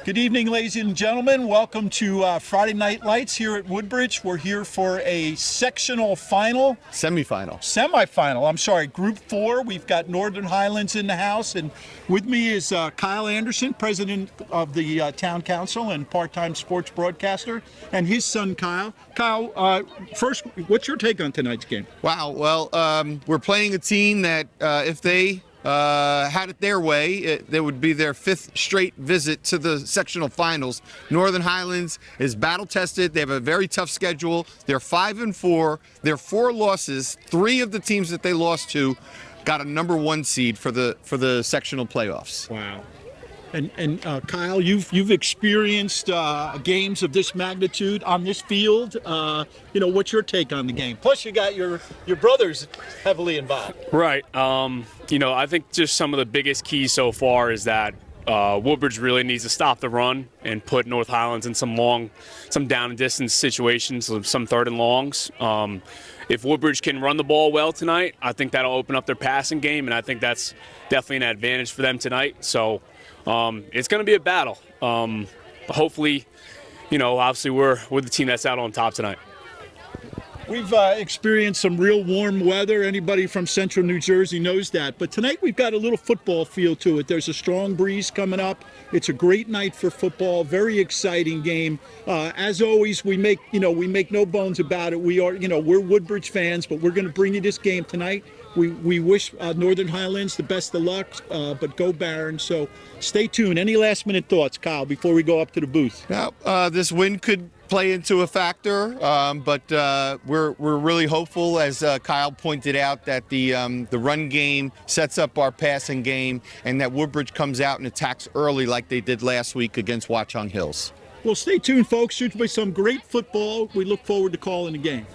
Good evening, ladies and gentlemen. Welcome to Friday Night Lights here at Woodbridge. We're here for a sectional final. Semifinal, I'm sorry, Group 4. We've got Northern Highlands in the house, and with me is Kyle Anderson, president of the town council and part-time sports broadcaster, and his son, Kyle. Kyle, first, what's your take on tonight's game? Wow, well, we're playing a team that if they had it their way, it would be their fifth straight visit to the sectional finals. Northern Highlands is battle tested. They have a very tough schedule. They're 5-4. Their 4 losses, 3 of the teams that they lost to got a number 1 seed for the sectional playoffs. Wow. And Kyle, you've experienced games of this magnitude on this field. What's your take on the game? Plus, you got your brothers heavily involved. Right. I think just some of the biggest keys so far is that Woodbridge really needs to stop the run and put North Highlands in some down and distance situations, some third and longs. If Woodbridge can run the ball well tonight, I think that'll open up their passing game, and I think that's definitely an advantage for them tonight. So it's going to be a battle. Hopefully, obviously we're the team that's out on top tonight. We've experienced some real warm weather. Anybody from central New Jersey knows that. But tonight we've got a little football feel to it. There's a strong breeze coming up. It's a great night for football. Very exciting game. As always, we make no bones about it. We're Woodbridge fans, but we're going to bring you this game tonight. We wish Northern Highlands the best of luck, but go Barons. So stay tuned. Any last minute thoughts, Kyle, before we go up to the booth? Now, this win could play into a factor, but we're really hopeful, as Kyle pointed out, that the run game sets up our passing game, and that Woodbridge comes out and attacks early like they did last week against Watchung Hills. Well, stay tuned, folks. Should be some great football. We look forward to calling the game.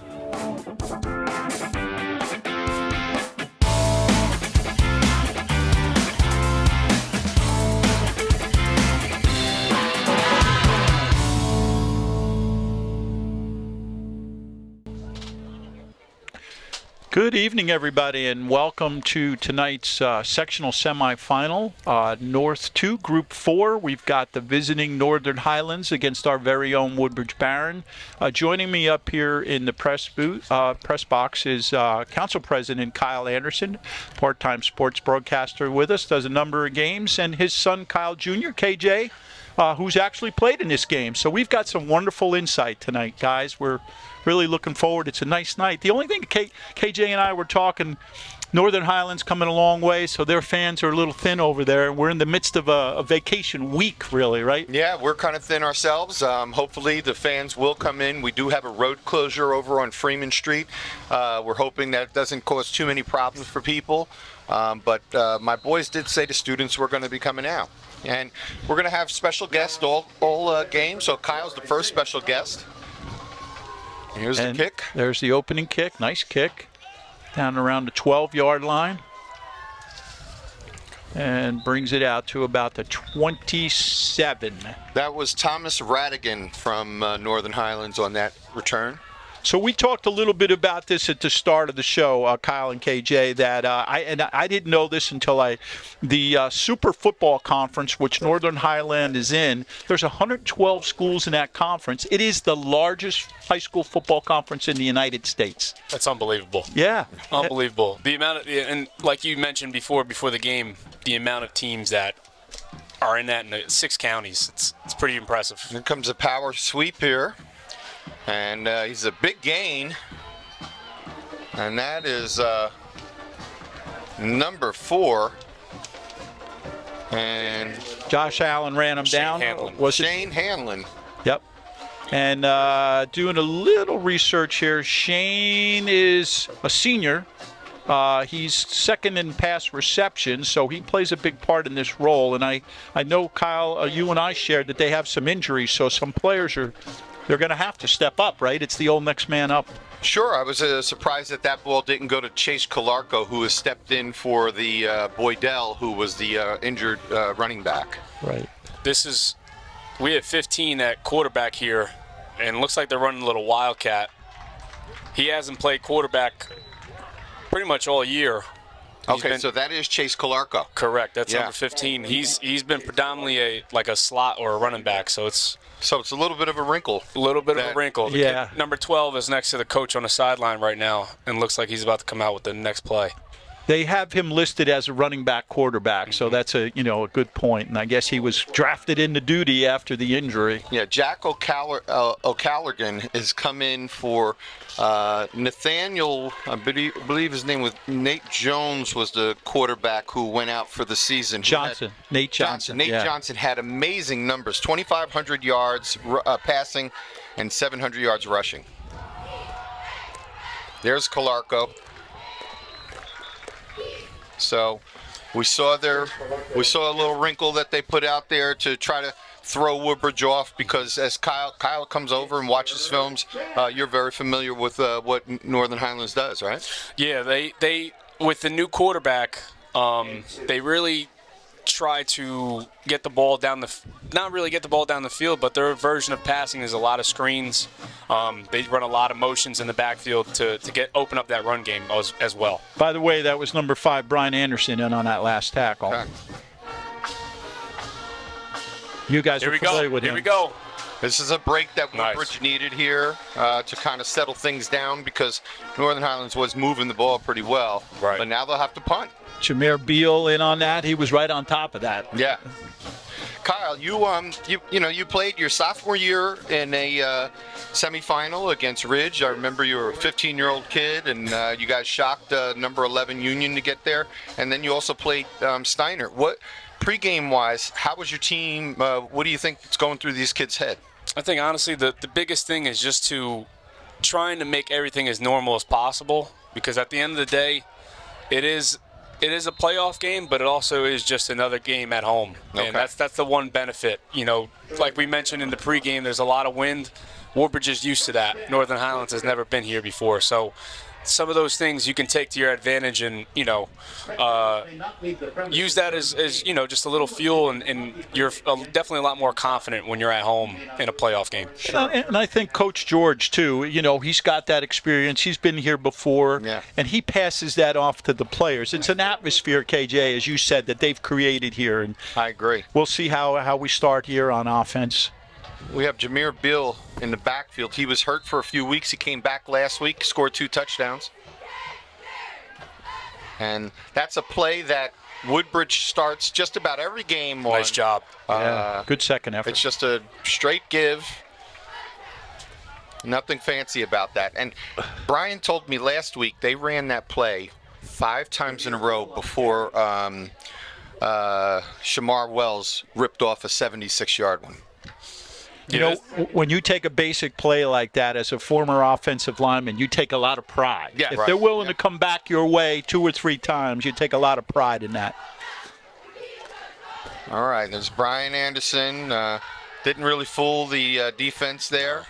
Good evening, everybody, and welcome to tonight's sectional semifinal. North 2, Group 4. We've got the visiting Northern Highlands against our very own Woodbridge Baron. Joining me up here in the press box is Council President Kyle Anderson, part-time sports broadcaster with us, does a number of games, and his son Kyle Jr., KJ, who's actually played in this game. So we've got some wonderful insight tonight, guys. We're really looking forward. It's a nice night. The only thing KJ and I were talking, Northern Highlands coming a long way, so their fans are a little thin over there. We're in the midst of a vacation week, really, right? Yeah, we're kind of thin ourselves. Hopefully the fans will come in. We do have a road closure over on Freeman Street. We're hoping that it doesn't cause too many problems for people. But my boys did say to students we're going to be coming out. And we're going to have special guests all game. So Kyle's the first special guest. Here's the kick. There's the opening kick. Nice kick. Down around the 12-yard line. And brings it out to about the 27. That was Thomas Radigan from Northern Highlands on that return. So we talked a little bit about this at the start of the show, Kyle and KJ, that I didn't know this until the Super Football Conference, which Northern Highland is in, there's 112 schools in that conference. It is the largest high school football conference in the United States. That's unbelievable. Yeah. Unbelievable. The amount of, and like you mentioned before the game, the amount of teams that are in that in the 6 counties, it's pretty impressive. Here comes a power sweep here. And he's a big gain, and that is number 4. And Josh Allen ran him down. Shane Hanlon. Yep. And doing a little research here, Shane is a senior. He's second in pass reception, so he plays a big part in this role. And I know, Kyle, you and I shared that they have some injuries, so some players they're going to have to step up, right? It's the old next man up. Sure. I was surprised that ball didn't go to Chase Calarco, who has stepped in for the Boydell, who was the injured running back. Right. We have 15 at quarterback here, and it looks like they're running a little wildcat. He hasn't played quarterback pretty much all year. Okay, so that is Chase Calarco. Correct. That's Yeah. number 15. He's been predominantly a slot or a running back, so it's So it's a little bit of a wrinkle. a little bit of a wrinkle. The Yeah. kid, number 12 is next to the coach on the sideline right now, and looks like he's about to come out with the next play. They have him listed as a running back quarterback, so that's a good point. And I guess he was drafted into duty after the injury. Yeah, Jack O'Callaghan has come in for Nathaniel, I believe his name was Nate Jones, was the quarterback who went out for the season. Nate Johnson. Nate yeah. Johnson had amazing numbers, 2,500 yards passing and 700 yards rushing. There's Calarco. So we saw a little wrinkle that they put out there to try to throw Woodbridge off, because as Kyle comes over and watches films, you're very familiar with what Northern Highlands does, right? Yeah, they with the new quarterback, they really try to get the ball down not really get the ball down the field, but their version of passing is a lot of screens. They run a lot of motions in the backfield to open up that run game as well. By the way, that was number 5, Brian Anderson, in on that last tackle. Okay. You guys Here are we familiar go. with Here him. we go. This is a break that Nice. Woodbridge needed here to kind of settle things down, because Northern Highlands was moving the ball pretty well. Right. But now they'll have to punt. Jameer Beal in on that. He was right on top of that. Yeah. Kyle, you played your sophomore year in a semifinal against Ridge. I remember you were a 15-year-old kid, and you guys shocked number 11 Union to get there. And then you also played Steiner. What pregame-wise, how was your team? What do you think is going through these kids' head? I think honestly the biggest thing is just to trying to make everything as normal as possible, because at the end of the day, it is a playoff game, but it also is just another game at home. Okay. And that's the one benefit. Like we mentioned in the pregame, there's a lot of wind. Woodbridge is used to that. Northern Highlands has never been here before. So some of those things you can take to your advantage and, use that as just a little fuel, and you're definitely a lot more confident when you're at home in a playoff game. And I think Coach George, too, he's got that experience. He's been here before, Yeah. and he passes that off to the players. It's an atmosphere, KJ, as you said, that they've created here. And I agree. we'll see how we start here on offense. We have Jameer Beal in the backfield. He was hurt for a few weeks. He came back last week, scored 2 touchdowns. And that's a play that Woodbridge starts just about every game on. Nice job. Good second effort. It's just a straight give. Nothing fancy about that. And Brian told me last week they ran that play 5 times in a row before Shamar Wells ripped off a 76-yard one. When you take a basic play like that as a former offensive lineman, you take a lot of pride. Yeah, if right. they're willing to come back your way 2 or 3 times, you take a lot of pride in that. All right, there's Brian Anderson. Didn't really fool the defense there.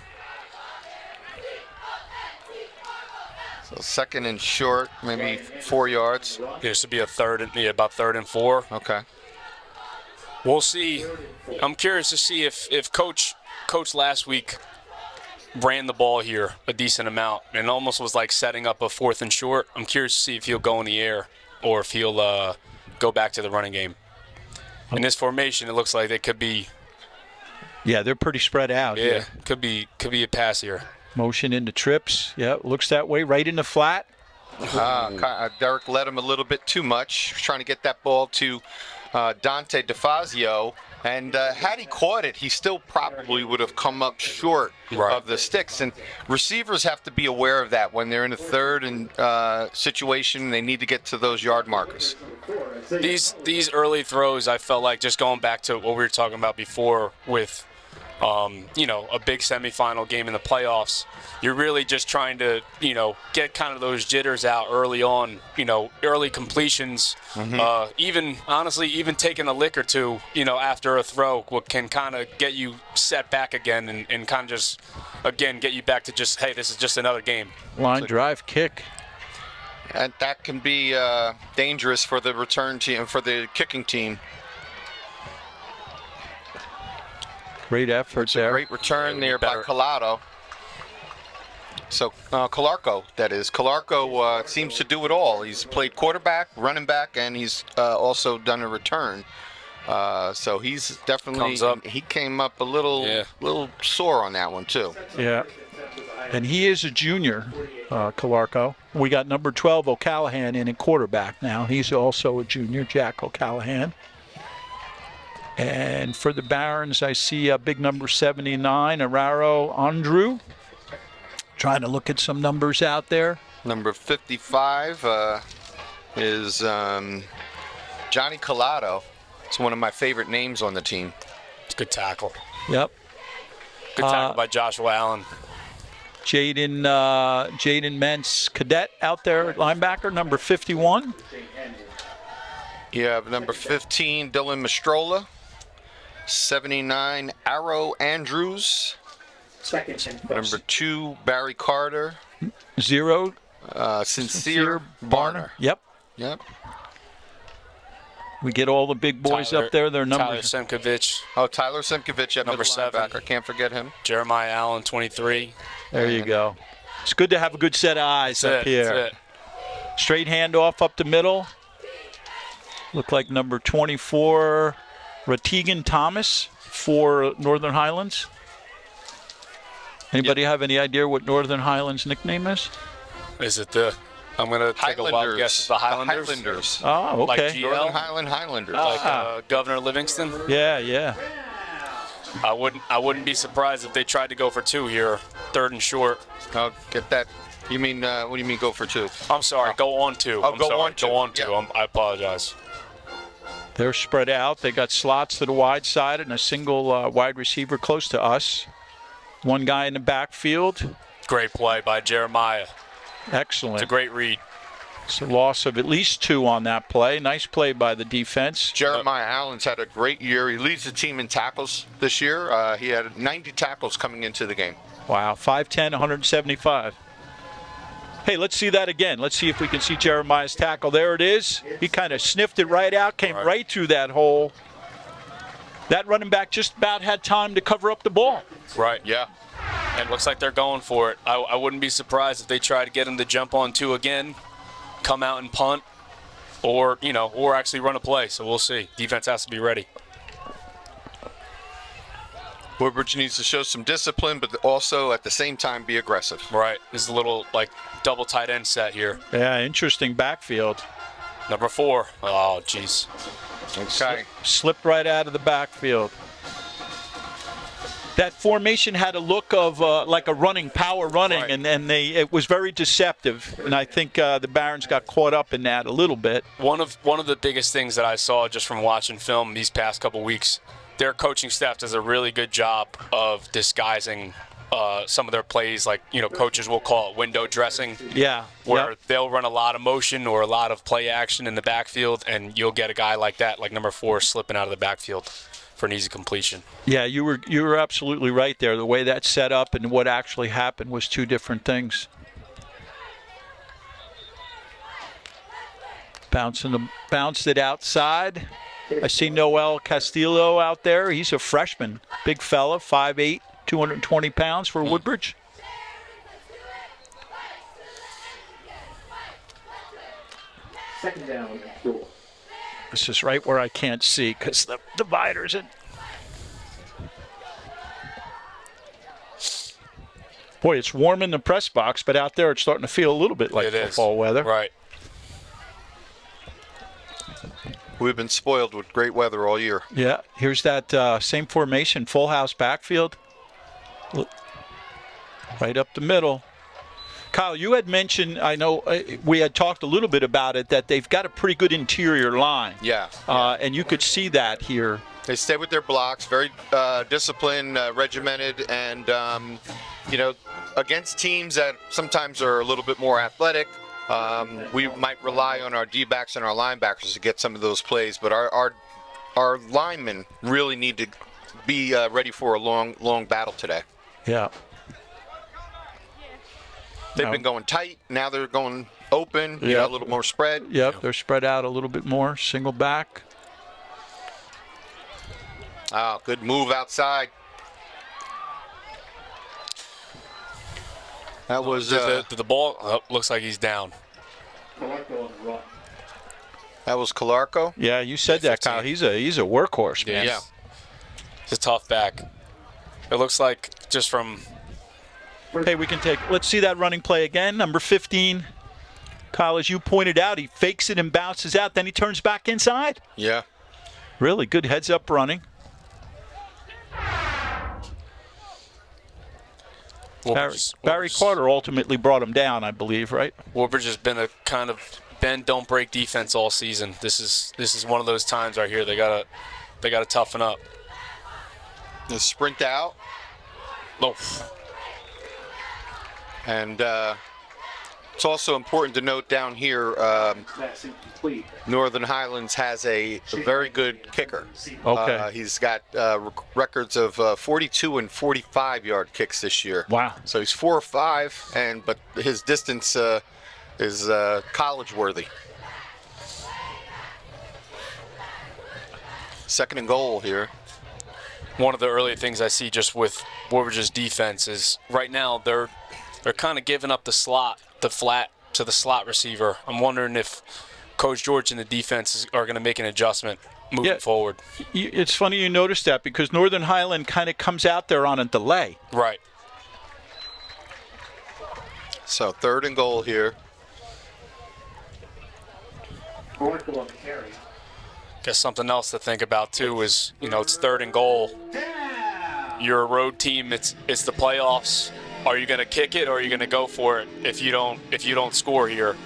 So second and short, maybe 4 yards. This would be about 3rd and 4. Okay. We'll see. I'm curious to see if Coach last week ran the ball here a decent amount and almost was like setting up a 4th and short. I'm curious to see if he'll go in the air or if he'll go back to the running game. In this formation, it looks like they could be. Yeah, they're pretty spread out. Yeah, could be a pass here. Motion into trips. Yeah, looks that way. Right in the flat. Derek led him a little bit too much, trying to get that ball to Dante DeFazio. And had he caught it, he still probably would have come up short of the sticks. And receivers have to be aware of that when they're in a 3rd and situation. They need to get to those yard markers. These early throws, I felt like, just going back to what we were talking about before with a big semifinal game in the playoffs, you're really just trying to, get kind of those jitters out early on, early completions. Even taking a lick or two, after a throw can kind of get you set back again and kind of just, again, get you back to just, hey, this is just another game. Line drive kick. And that can be dangerous for the return team, for the kicking team. Great effort there. Great return there by Collado. So Calarco, that is. Calarco seems to do it all. He's played quarterback, running back, and he's also done a return. So he's definitely Comes up. he came up a little Yeah. little sore on that one too. Yeah. And he is a junior, Calarco. We got number 12, O'Callahan, in at quarterback now. He's also a junior, Jack O'Callahan. And for the Barons, I see a big number 79, Araro Andrew. Trying to look at some numbers out there. Number 55 is Johnny Collado. It's one of my favorite names on the team. It's a good tackle. Yep. Good tackle by Joshua Allen. Jaden Mentz, cadet out there, linebacker, number 51. You have number 15, Dylan Mastrola. 79, Arrow Andrews. Number 2, Barry Carter. 0, Sincere Barner. Yep. Yep. We get all the big boys up there. Their Tyler numbers. Semkovich, Oh, Tyler Simkovich at Number middle 7. linebacker. Can't forget him. Jeremiah Allen, 23. There you go. It's good to have a good set of eyes up That's it. here. That's it. Straight handoff up the middle. Look like number 24, Ratigan Thomas for Northern Highlands. Anybody have any idea what Northern Highlands' nickname is? Is it the? I'm gonna take a wild guess. It's the Highlanders. Highlanders. Oh, Like okay. GL? Northern Highland Highlanders. Like Governor Livingston. Yeah. I wouldn't be surprised if they tried to go for 2 here, 3rd and short. I'll get that. You mean, what do you mean go for 2? I'm sorry, go on 2. Oh, I'm go sorry, on 2. Go on 2. Yeah. I apologize. They're spread out. They got slots to the wide side and a single wide receiver close to us. One guy in the backfield. Great play by Jeremiah. Excellent. It's a great read. It's a loss of at least 2 on that play. Nice play by the defense. Jeremiah Allen's had a great year. He leads the team in tackles this year. He had 90 tackles coming into the game. Wow, 5'10", 175. Hey, let's see that again. Let's see if we can see Jeremiah's tackle. There it is. He kind of sniffed it right out, came right through that hole. That running back just about had time to cover up the ball. Right. Yeah. And it looks like they're going for it. I wouldn't be surprised if they try to get him to jump on 2 again, come out and punt, or actually run a play. So we'll see. Defense has to be ready. Woodbridge needs to show some discipline, but also at the same time be aggressive. Right. This is a little double tight end set here. Yeah, interesting backfield. Number 4. Oh, jeez. Okay. Slipped right out of the backfield. That formation had a look of like a power running, Right. and it was very deceptive. And I think the Barons got caught up in that a little bit. One of the biggest things that I saw just from watching film these past couple weeks, their coaching staff does a really good job of disguising some of their plays. Like, coaches will call it window dressing. Yeah. Where Yep. they'll run a lot of motion or a lot of play action in the backfield, and you'll get a guy like that, like number 4, slipping out of the backfield for an easy completion. Yeah, you were absolutely right there. The way that set up and what actually happened was 2 different things. Bounced it outside. I see Noel Castillo out there. He's a freshman, big fella, 5'8", 220 pounds for Woodbridge. Second down, short. This is right where I can't see because the divider's in. Boy, it's warm in the press box, but out there it's starting to feel a little bit like It is. fall weather. Right. We've been spoiled with great weather all year. Yeah, here's that same formation, full house backfield. Look, right up the middle. Kyle, you had mentioned, I know we had talked a little bit about it, that they've got a pretty good interior line. Yeah. And you could see that here. They stay with their blocks, very disciplined, regimented, and, against teams that sometimes are a little bit more athletic, we might rely on our D-backs and our linebackers to get some of those plays, but our linemen really need to be ready for a long battle today. Yeah. They've been going tight. Now they're going open, Yeah. a little more spread. Yep, they're spread out a little bit more. Single back. Oh, good move outside. That was Did the ball looks like he's down. Calarco on the run. that was Calarco. Yeah, you said that, Kyle. He's a workhorse, man. Yeah. He's a tough back. It looks like just from Hey, let's see that running play again. Number 15. Kyle, as you pointed out, he fakes it and bounces out. Then he turns back inside. Yeah. Really good heads-up running. Barry Carter ultimately brought him down, I believe, right? Woodbridge has been a kind of bend don't break defense all season. This is one of those times right here. They gotta toughen up. The sprint out. Oh, And it's also important to note down here, Pass incomplete. Northern Highlands has a very good kicker. Okay. He's got records of 42 and 45-yard kicks this year. Wow. So he's 4 or 5, but his distance is college worthy. Second and goal here. one of the early things I see just with Woodbridge's defense is right now they're kind of giving up the flat to the slot receiver. I'm wondering if Coach George and the defense are going to make an adjustment moving forward. It's funny you noticed that because Northern Highland kind of comes out there on a delay. Right. So third and goal here. Calarco on the carry. Guess something else to think about too is, it's third and goal. You're a road team. It's the playoffs. Are you going to kick it or are you going to go for it if you don't score here?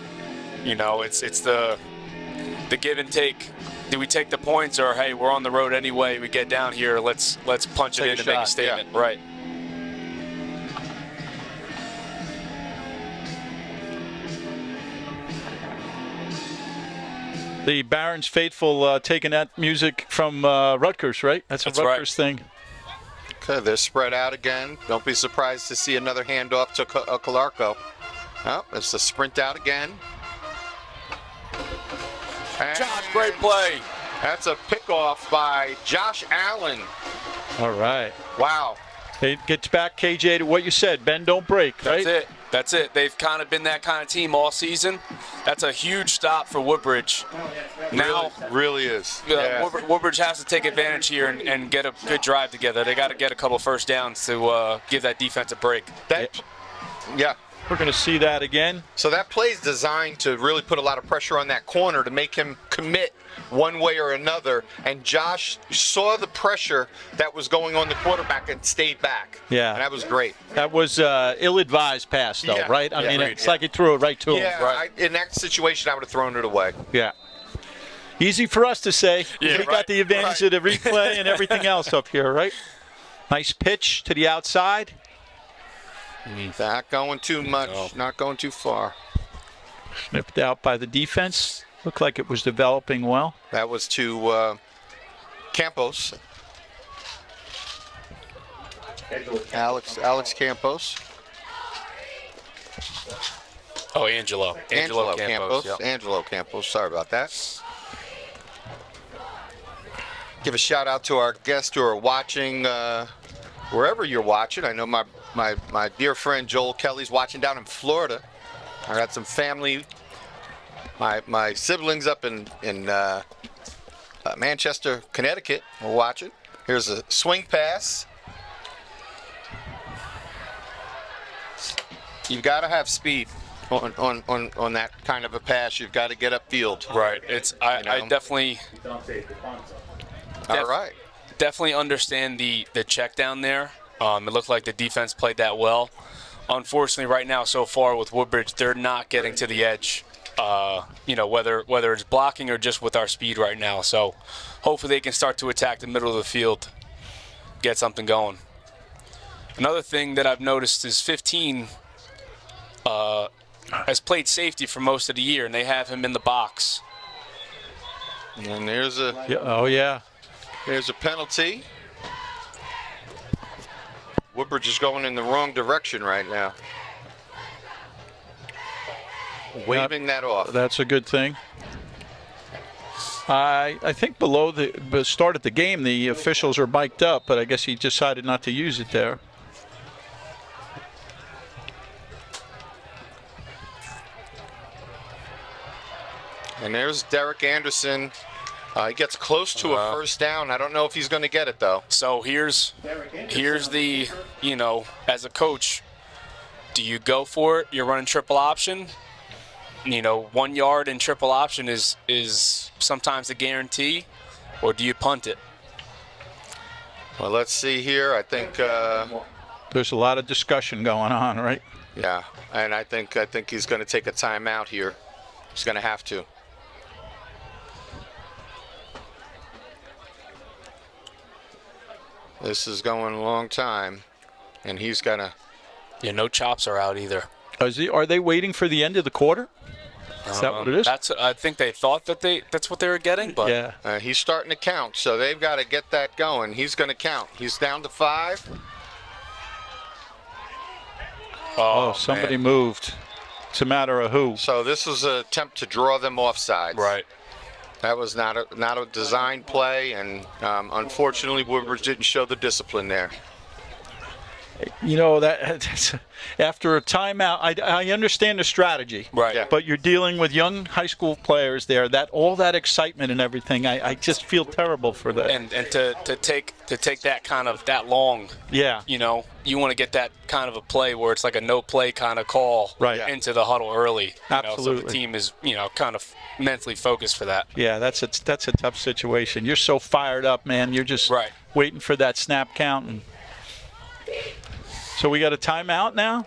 It's the give and take. Do we take the points or hey, we're on the road anyway. We get down here. Let's punch it in and make a statement. Yeah. Right. The Barons faithful taking that music from Rutgers, right? That's That's a Rutgers thing. Okay, they're spread out again. Don't be surprised to see another handoff to Calarco. Oh, it's a sprint out again. And Josh, great play. that's a pickoff by Josh Allen. All right. Wow. It gets back, KJ, to what you said. Bend, don't break, right? That's it. They've kind of been that kind of team all season. That's a huge stop for Woodbridge. Now, Really is. Woodbridge has to take advantage here and get a good drive together. They got to get a couple first downs to give that defense a break. Yeah. We're going to see that again. So that play is designed to really put a lot of pressure on that corner to make him commit one way or another. And Josh saw the pressure that was going on the quarterback and stayed back. Yeah. And that was great. That was ill-advised pass, though, Yeah. right? I Yeah. mean, Agreed. it's like he threw it right to him. Yeah, Right. in that situation, I would have thrown it away. Yeah. Easy for us to say. Yeah, We got right, the advantage of the replay and everything else up here, right? Nice pitch to the outside. Not going too much, not going too far. Snipped out by the defense. Looked like it was developing well. That was to Campos, Alex Campos. Oh, Angelo Campos. Yep. Angelo Campos. Sorry about that. Give a shout out to our guests who are watching wherever you're watching. I know my dear friend Joel Kelly's watching down in Florida. I got some family, my siblings up in Manchester, Connecticut are watching. Here's a swing pass. You've got to have speed on that kind of a pass. You've got to get upfield. Right. I definitely All right. definitely understand the check down there. It looked like the defense played that well. Unfortunately, right now, so far with Woodbridge, they're not getting to the edge. Whether it's blocking or just with our speed right now. So hopefully they can start to attack the middle of the field, get something going. Another thing that I've noticed is 15 has played safety for most of the year, and they have him in the box. And there's a Yeah. Oh, yeah. penalty. Woodbridge is going in the wrong direction right now. Waving that off. That's a good thing. I think below the start of the game, the officials are mic'd up, but I guess he decided not to use it there. And there's Derek Anderson. He gets close to a first down. I don't know if he's going to get it, though. So here's the, as a coach, do you go for it? You're running triple option. 1 yard in triple option is sometimes a guarantee, or do you punt it? Well, let's see here. I think, There's a lot of discussion going on, right? yeah, and I think he's going to take a timeout here. He's going to have to. This is going a long time, and he's got to. Yeah, no chops are out either. Are they waiting for the end of the quarter? Is that what it is? I think they thought that's what they were getting, but Yeah. He's starting to count, so they've got to get that going. He's going to count. He's down to 5. Oh, somebody man. moved. It's a matter of who. So this was an attempt to draw them offsides. Right. That was not a design play, and unfortunately, Woodbridge didn't show the discipline there. That's, after a timeout, I understand the strategy. Right. Yeah. But you're dealing with young high school players there. All that excitement and everything. I just feel terrible for that. And to take that long, Yeah. you want to get that kind of a play where it's like a no play kind of call Right. into the huddle early. So Absolutely. the team is kind of mentally focused for that. Yeah, that's a tough situation. You're so fired up, man. You're just Right. waiting for that snap count. And so we got a timeout now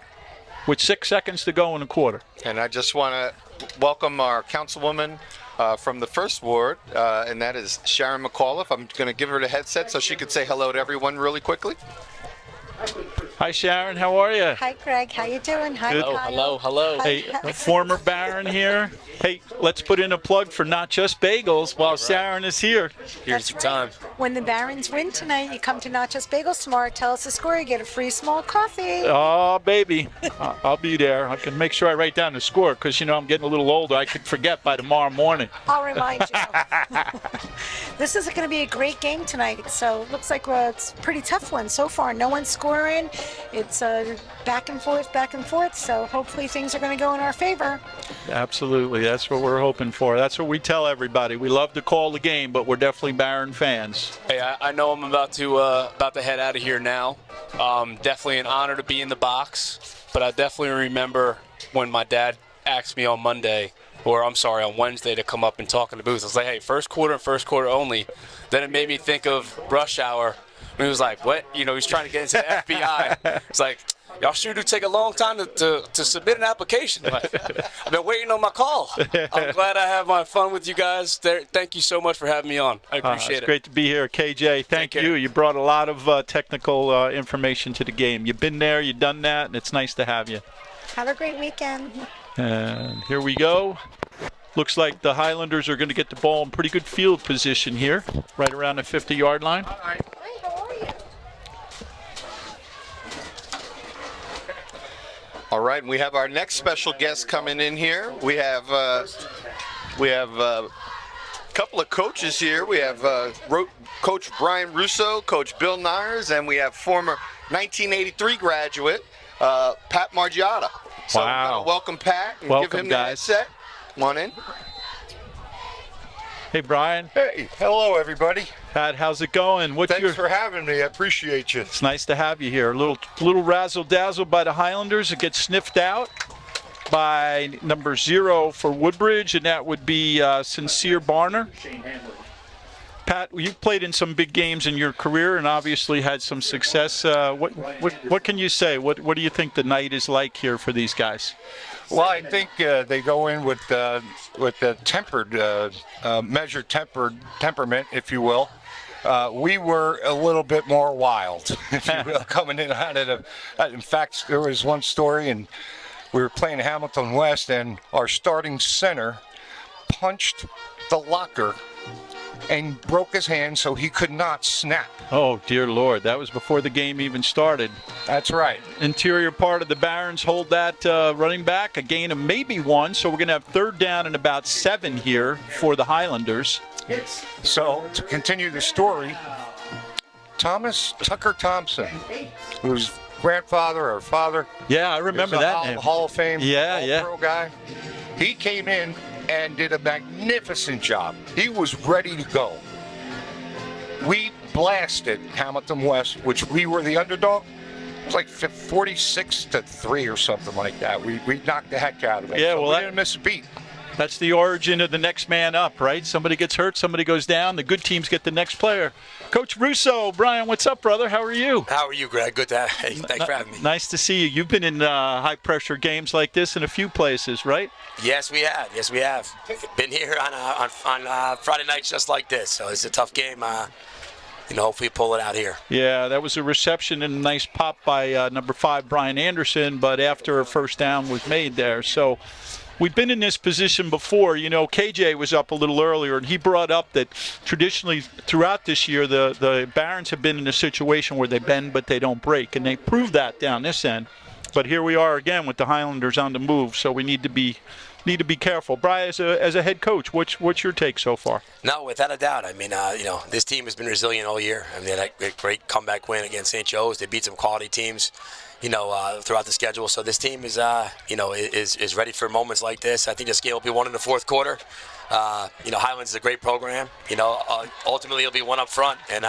with 6 seconds to go in the quarter. And I just want to welcome our councilwoman from the first ward, and that is Sharon McAuliffe. I'm going to give her the headset so she could say hello to everyone really quickly. Hi, Sharon. How are you? Hi, Greg. How you doing? Hi, Good. Kyle. Hello. Hey, former Baron here. Hey, let's put in a plug for Not Just Bagels while Sharon is here. Here's That's your time. When the Barons win tonight, you come to Not Just Bagels tomorrow. Tell us the score. You get a free small coffee. Oh, baby. I'll be there. I can make sure I write down the score because, I'm getting a little older. I could forget by tomorrow morning. I'll remind you. This is going to be a great game tonight. So it looks like it's a pretty tough one so far. No one's scoring. It's back and forth. So hopefully things are going to go in our favor. Absolutely. That's what we're hoping for. That's what we tell everybody. We love to call the game, but we're definitely Baron fans. Hey, I know I'm about to head out of here now. Definitely an honor to be in the box, but I definitely remember when my dad asked me on Wednesday to come up and talk in the booth. I was like, hey, first quarter only. Then it made me think of rush hour. And he was like, what? He's trying to get into the FBI. It's like, y'all sure do take a long time to submit an application. Like, I've been waiting on my call. I'm glad I have my fun with you guys. Thank you so much for having me on. I appreciate It's it. great to be here, KJ. Thank Take you. care. You brought a lot of technical information to the game. You've been there, you've done that, and it's nice to have you. Have a great weekend. And here we go. Looks like the Highlanders are going to get the ball in pretty good field position here, right around the 50-yard line. Hi, how are you? All right, and we have our next special guest coming in here. We have a couple of coaches here. We have Coach Brian Russo, Coach Bill Nyers, and we have former 1983 graduate Pat Margiotta. So Wow. we're gonna welcome Pat and Welcome, give him guys. the headset. Come on in. Hey, Brian. Hey, hello everybody. Pat, how's it going? Thanks for having me. I appreciate you. It's nice to have you here. A little razzle-dazzle by the Highlanders. It gets sniffed out by number 0 for Woodbridge, and that would be Sincere Barner. Pat, you've played in some big games in your career and obviously had some success. What can you say? What do you think the night is like here for these guys? Well, I think they go in with the tempered, measured temperament, if you will. We were a little bit more wild, if you will, coming in out of the. In fact, there was one story, and we were playing Hamilton West, and our starting center punched the locker and broke his hand so he could not snap. Oh, dear Lord. That was before the game even started. That's right. Interior part of the Barons hold that running back, a gain of maybe 1, so we're going to have 3rd down and about 7 here for the Highlanders. So, to continue the story, Thomas Tucker Thompson, whose grandfather or father Yeah, I remember was a that name. Hall of Fame Yeah, yeah. All-Pro guy, he came in and did a magnificent job. He was ready to go. We blasted Hamilton West, which we were the underdog. It was like 46-3 or something like that. We knocked the heck out of it. Yeah, So well, we didn't miss a beat. That's the origin of the next man up, right? Somebody gets hurt, somebody goes down, the good teams get the next player. Coach Russo, Brian, what's up, brother? How are you? How are you, Greg? Good to hey, thanks for having me. Nice to see you. You've been in high-pressure games like this in a few places, right? Yes, we have. Yes, we have. Been here on Friday nights just like this, so it's a tough game. Hopefully pull it out here. Yeah, that was a reception and a nice pop by number 5, Brian Anderson, but after a first down was made there. So we've been in this position before. KJ was up a little earlier, and he brought up that traditionally throughout this year, the Barons have been in a situation where they bend but they don't break, and they proved that down this end. But here we are again with the Highlanders on the move, so we need to be careful. Brian, as a head coach, what's your take so far? No, without a doubt. I mean, this team has been resilient all year. I mean, they had a great comeback win against St. Joe's. They beat some quality teams, throughout the schedule. So this team is, is ready for moments like this. I think this game will be won in the fourth quarter. Highlands is a great program. Ultimately it'll be one up front, and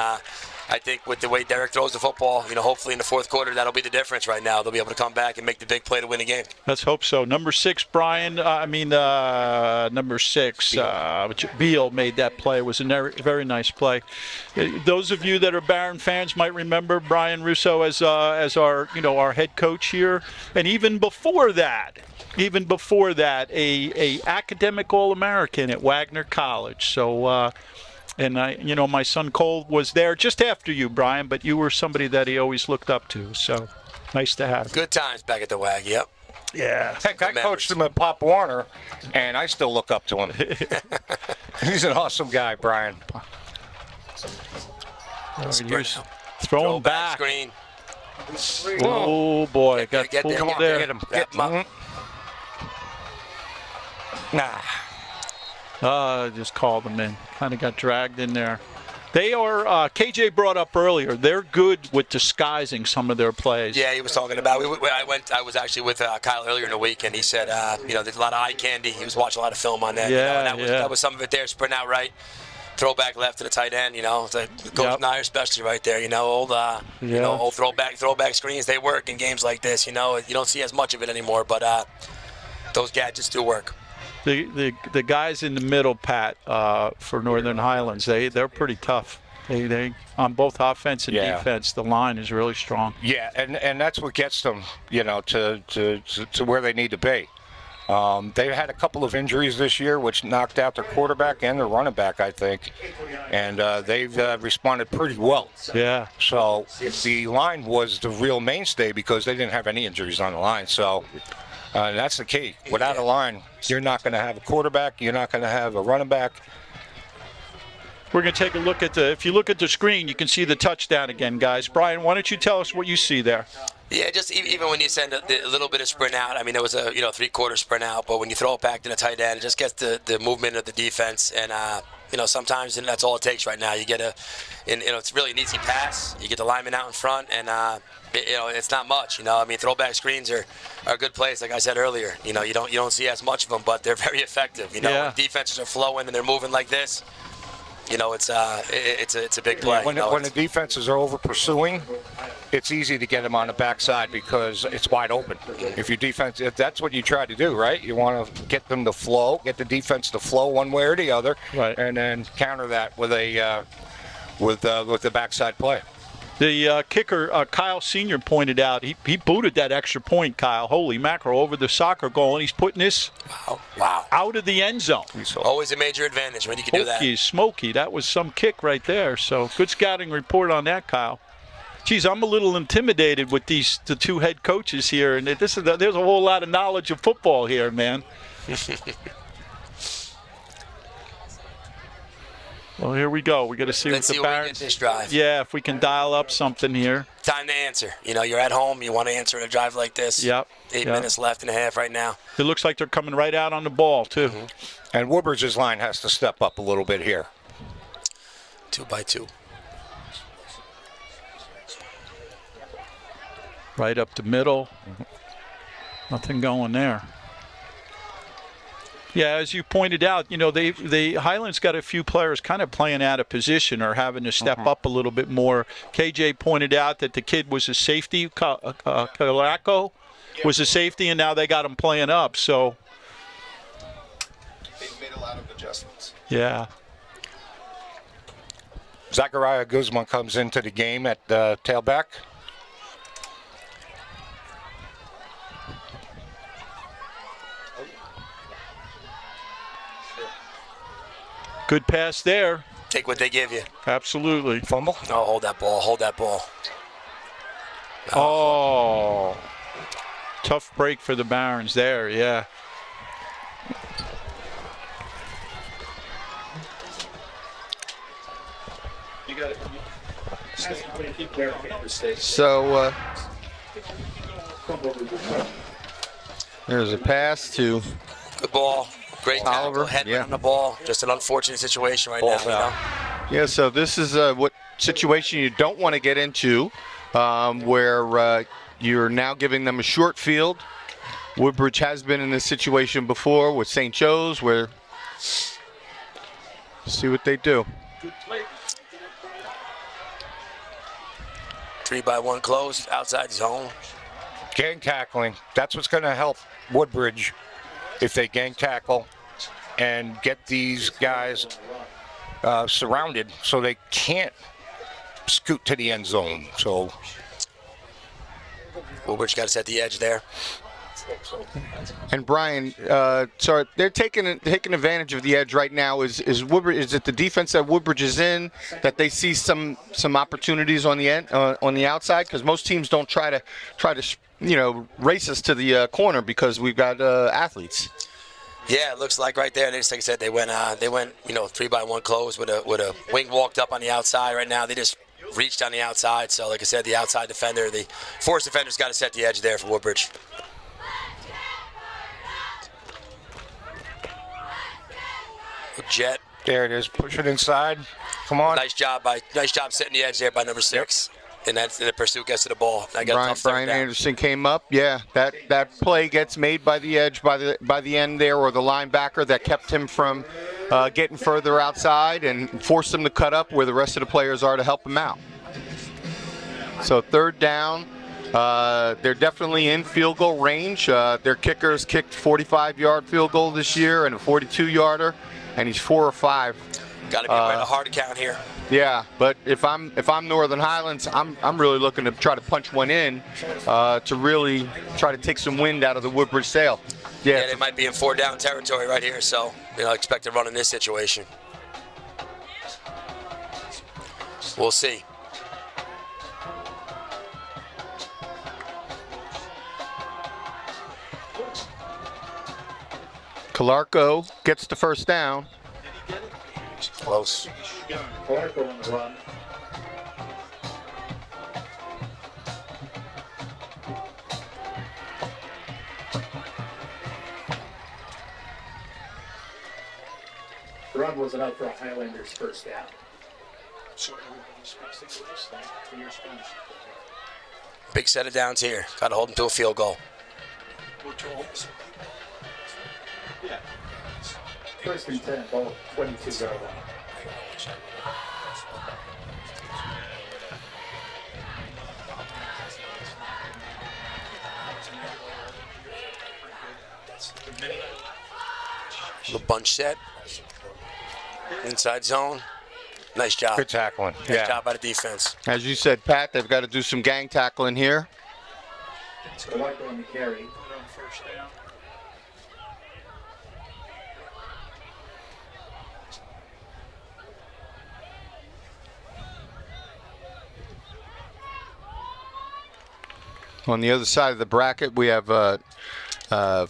I think with the way Derek throws the football, hopefully in the fourth quarter that'll be the difference. Right now they'll be able to come back and make the big play to win the game. Let's hope so. Number 6, Brian. Number 6, Beal made that play. It was a very nice play. Those of you that are Baron fans might remember Brian Russo as our head coach here, and even before that, a academic All-American at Wagner College. So. And my son Cole was there just after you, Brian, but you were somebody that he always looked up to. So nice to have. Good times back at the WAG, yep. Yeah. Heck, I coached him at Pop Warner, and I still look up to him. He's an awesome guy, Brian. Throwing back. Screen. Oh, boy. Got get pulled there. there. Hit him. Wrap him up. Just called them in. Kind of got dragged in there. They are, KJ brought up earlier, they're good with disguising some of their plays. Yeah, he was talking about. I was actually with Kyle earlier in the week, and he said, there's a lot of eye candy. He was watching a lot of film on that. Yeah, that was some of it there, sprint out right, throwback left to the tight end. It's like Coach Nair especially right there. Old throwback screens. They work in games like this. You don't see as much of it anymore, but those gadgets do work. The guys in the middle, Pat, for Northern Highlands, they're pretty tough. They on both offense and defense, the line is really strong. Yeah, and that's what gets them, to where they need to be. They've had a couple of injuries this year, which knocked out their quarterback and their running back, I think, and they've responded pretty well. Yeah. So the line was the real mainstay because they didn't have any injuries on the line. So. That's the key. Without a line, you're not going to have a quarterback. You're not going to have a running back. We're going to take a look at if you look at the screen, you can see the touchdown again, guys. Brian, why don't you tell us what you see there? Yeah, just even when you send a little bit of sprint out, I mean, there was a 3/4 sprint out, but when you throw it back to the tight end, it just gets the movement of the defense, and sometimes that's all it takes right now. You get it's really an easy pass. You get the lineman out in front, and it's not much. Throwback screens are good plays, like I said earlier. You don't see as much of them, but they're very effective. When defenses are flowing and they're moving like this, it's a big play. When the defenses are over pursuing, it's easy to get them on the backside because it's wide open. If that's what you try to do, right? You want to get them to flow, get the defense to flow one way or the other, right, and then counter that with with the backside play. The kicker, Kyle Sr. pointed out, he booted that extra point, Kyle. Holy mackerel, over the soccer goal, and he's putting this out of the end zone. Always a major advantage when you can do that. Smoky, that was some kick right there. So good scouting report on that, Kyle. Geez, I'm a little intimidated with the two head coaches here, and there's a whole lot of knowledge of football here, man. Well, here we go. We got to see Let's what see the what we get this drive. Yeah, if we can dial up something here. Time to answer. You're at home. You want to answer in a drive like this. Yep. 8 minutes left and a half right now. It looks like they're coming right out on the ball, too. Mm-hmm. And Woodbridge's line has to step up a little bit here. 2-by-2. Right up the middle. Nothing going there. Yeah, as you pointed out, the Highlands got a few players kind of playing out of position or having to step up a little bit more. KJ pointed out that the kid was a safety, Kalako was a safety, and now they got him playing up. So They've made a lot of adjustments. yeah. Zachariah Guzman comes into the game at tailback. Good pass there. Take what they give you. Absolutely. Fumble. No, hold that ball. Hold that ball. Oh. Tough break for the Barons there, yeah. So there's a pass to Good ball. Great Oliver, tackle. Headman yeah. on the ball. Just an unfortunate situation right now. You know? Yeah, so this is what situation you don't want to get into, where you're now giving them a short field. Woodbridge has been in this situation before with St. Joe's, where see what they do. 3-by-1 close, outside zone. Gang tackling. That's what's going to help Woodbridge if they gang tackle and get these guys surrounded so they can't scoot to the end zone. So Woodbridge got to set the edge there. And Brian, so they're taking advantage of the edge right now. Is Woodbridge? Is it the defense that Woodbridge is in that they see some opportunities on the end on the outside? Because most teams don't try to race us to the corner because we've got athletes. Yeah, it looks like right there. They just, like I said, they went 3-by-1 close with a wing walked up on the outside. Right now, they just reached on the outside. So, like I said, the outside defender, the force defender's got to set the edge there for Woodbridge. Jet. there it is. Push it inside. Come on. Nice job setting the edge there by number 6. And that's the pursuit gets to the ball. I got a tough third Brian down. Anderson came up. Yeah, that play gets made by the edge by the end there, or the linebacker that kept him from getting further outside and forced him to cut up where the rest of the players are to help him out. So third down. They're definitely in field goal range. Their kickers kicked 45-yard field goal this year and a 42-yarder, and he's 4 or 5. Got to be right a hard account here. Yeah, but if I'm Northern Highlands, I'm really looking to try to punch one in to really try to take some wind out of the Woodbridge sail. Yeah, they might be in 4-down territory right here, so expect to run in this situation. We'll see. Calarco gets the first down. Close. Clarko on the run. The run wasn't out for a Highlanders first down. Big set of downs here. Got to hold them to a field goal. First and 10, ball 22-yard line. The bunch set. Inside zone. Nice job. Good tackling. Nice job by the defense. As you said, Pat, they've got to do some gang tackling here. Clarko on the carry. On the other side of the bracket, we have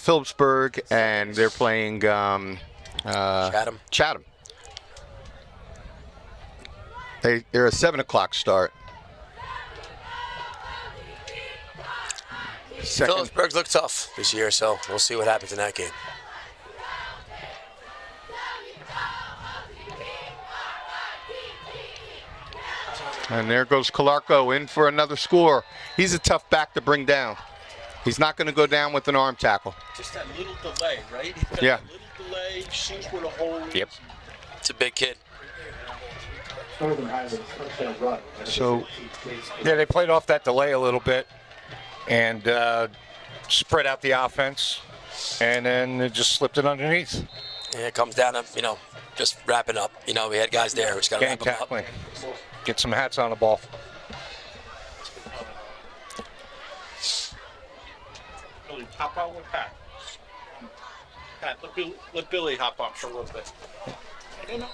Phillipsburg, and they're playing Chatham. They're a 7 o'clock start. Phillipsburg's looked tough this year, so we'll see what happens in that game. And there goes Calarco in for another score. He's a tough back to bring down. He's not going to go down with an arm tackle. Just that little delay, right? Yeah. Little delay, sees where the hole is. Yep. It's a big kid. Northern Highlands touchdown run. So, yeah, they played off that delay a little bit and spread out the offense, and then it just slipped it underneath. And it comes down to, just wrapping up. We had guys there. We just got to Game wrap them up. tackling. Get some hats on the ball. Billy, hop on with Pat. Pat, let Billy hop on for a little bit. No.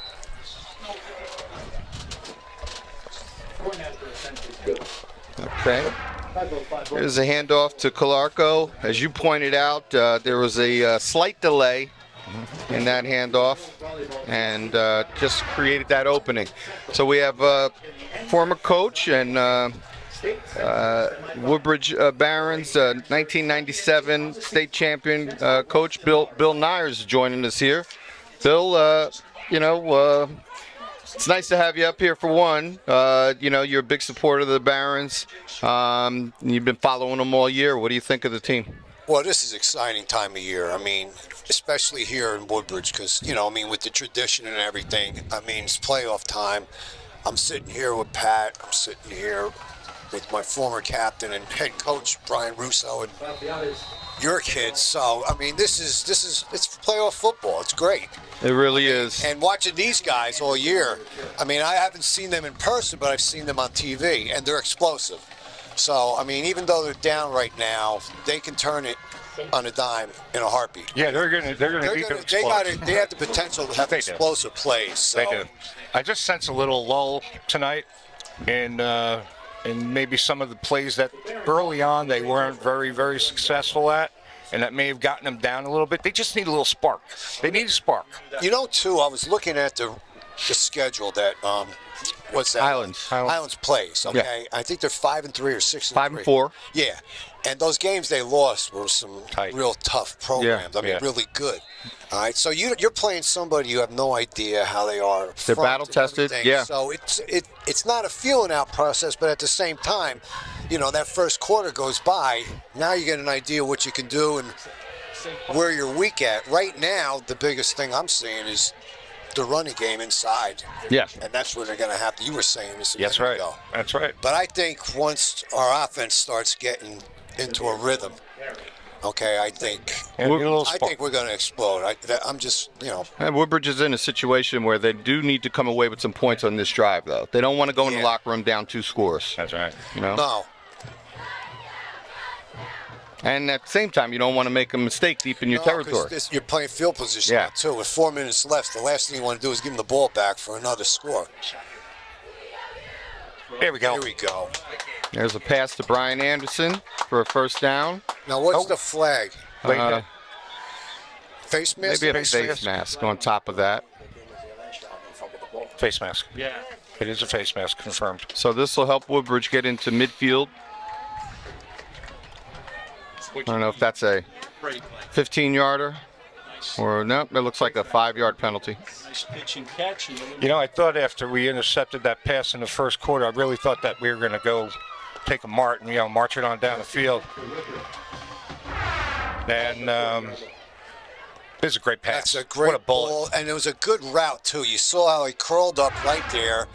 Okay. Here's a handoff to Calarco. As you pointed out, there was a slight delay in that handoff and just created that opening. So we have former coach and Woodbridge Barons, 1997 state champion coach Bill Nyers joining us here. Bill, it's nice to have you up here for one. You're a big supporter of the Barons. You've been following them all year. What do you think of the team? Well, this is an exciting time of year. I mean, especially here in Woodbridge because, with the tradition and everything, it's playoff time. I'm sitting here with Pat. I'm sitting here with my former captain and head coach, Brian Russo, and your kids. So, this is it's playoff football. It's great. It really is. And watching these guys all year, I haven't seen them in person, but I've seen them on TV, and they're explosive. So, even though they're down right now, they can turn it on a dime in a heartbeat. Yeah, they're gonna They have the potential to have explosive plays. So. They do. I just sense a little lull tonight in maybe some of the plays that early on they weren't very, very successful at, and that may have gotten them down a little bit. They just need a little spark. They need a spark. Too, I was looking at the schedule that what's that? Highlands plays. Okay, yeah. I think they're 5-3 or 6-3. 5-4. Yeah, and those games they lost were some real tough programs. Yeah. Really good. All right, so you're playing somebody you have no idea how they are. They're battle tested. Yeah. So it's not a feeling out process, but at the same time, that first quarter goes by. Now you get an idea what you can do and where you're weak at. Right now, the biggest thing I'm seeing is the running game inside. Yeah. And that's where they're going to have to. You were saying this a minute right. ago. That's right. But I think once our offense starts getting into a rhythm, okay, I think we're going to explode. I'm just, And Woodbridge is in a situation where they do need to come away with some points on this drive, though. They don't want to go in the locker room down 2 scores. That's right. No. And at the same time, you don't want to make a mistake deep in your territory. You're playing field position now, too. With 4 minutes left, the last thing you want to do is give them the ball back for another score. Here we go. Here we go. There's a pass to Brian Anderson for a first down. Now, what's the flag? Face mask? Maybe a face mask on top of that. Face mask. Yeah. It is a face mask, confirmed. So this will help Woodbridge get into midfield. I don't know if that's a 15-yarder or no, it looks like a 5-yard penalty. Nice pitch and catch. I thought after we intercepted that pass in the first quarter, I really thought that we were going to go take a march and, march it on down the field. And this is a great pass. That's a great what a bullet. ball, and it was a good route, too. You saw how he curled up right there.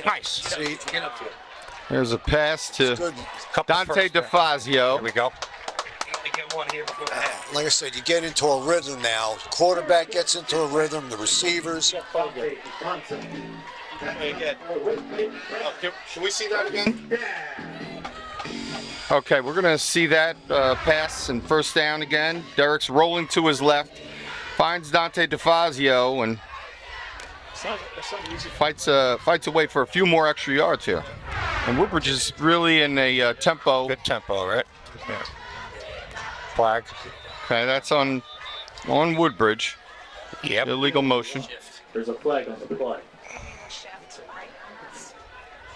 Nice. See, There's a pass to Dante DeFazio. Here we go. like I said, you get into a rhythm now. The quarterback gets into a rhythm, the receivers. Should we see that again? Okay, we're going to see that pass and first down again. Derek's rolling to his left, finds Dante DeFazio, and fights away for a few more extra yards here. And Woodbridge is really in a tempo. Good tempo, right? Yeah. Flag. Okay, that's on Woodbridge. Yep. Illegal motion. There's a flag on the play.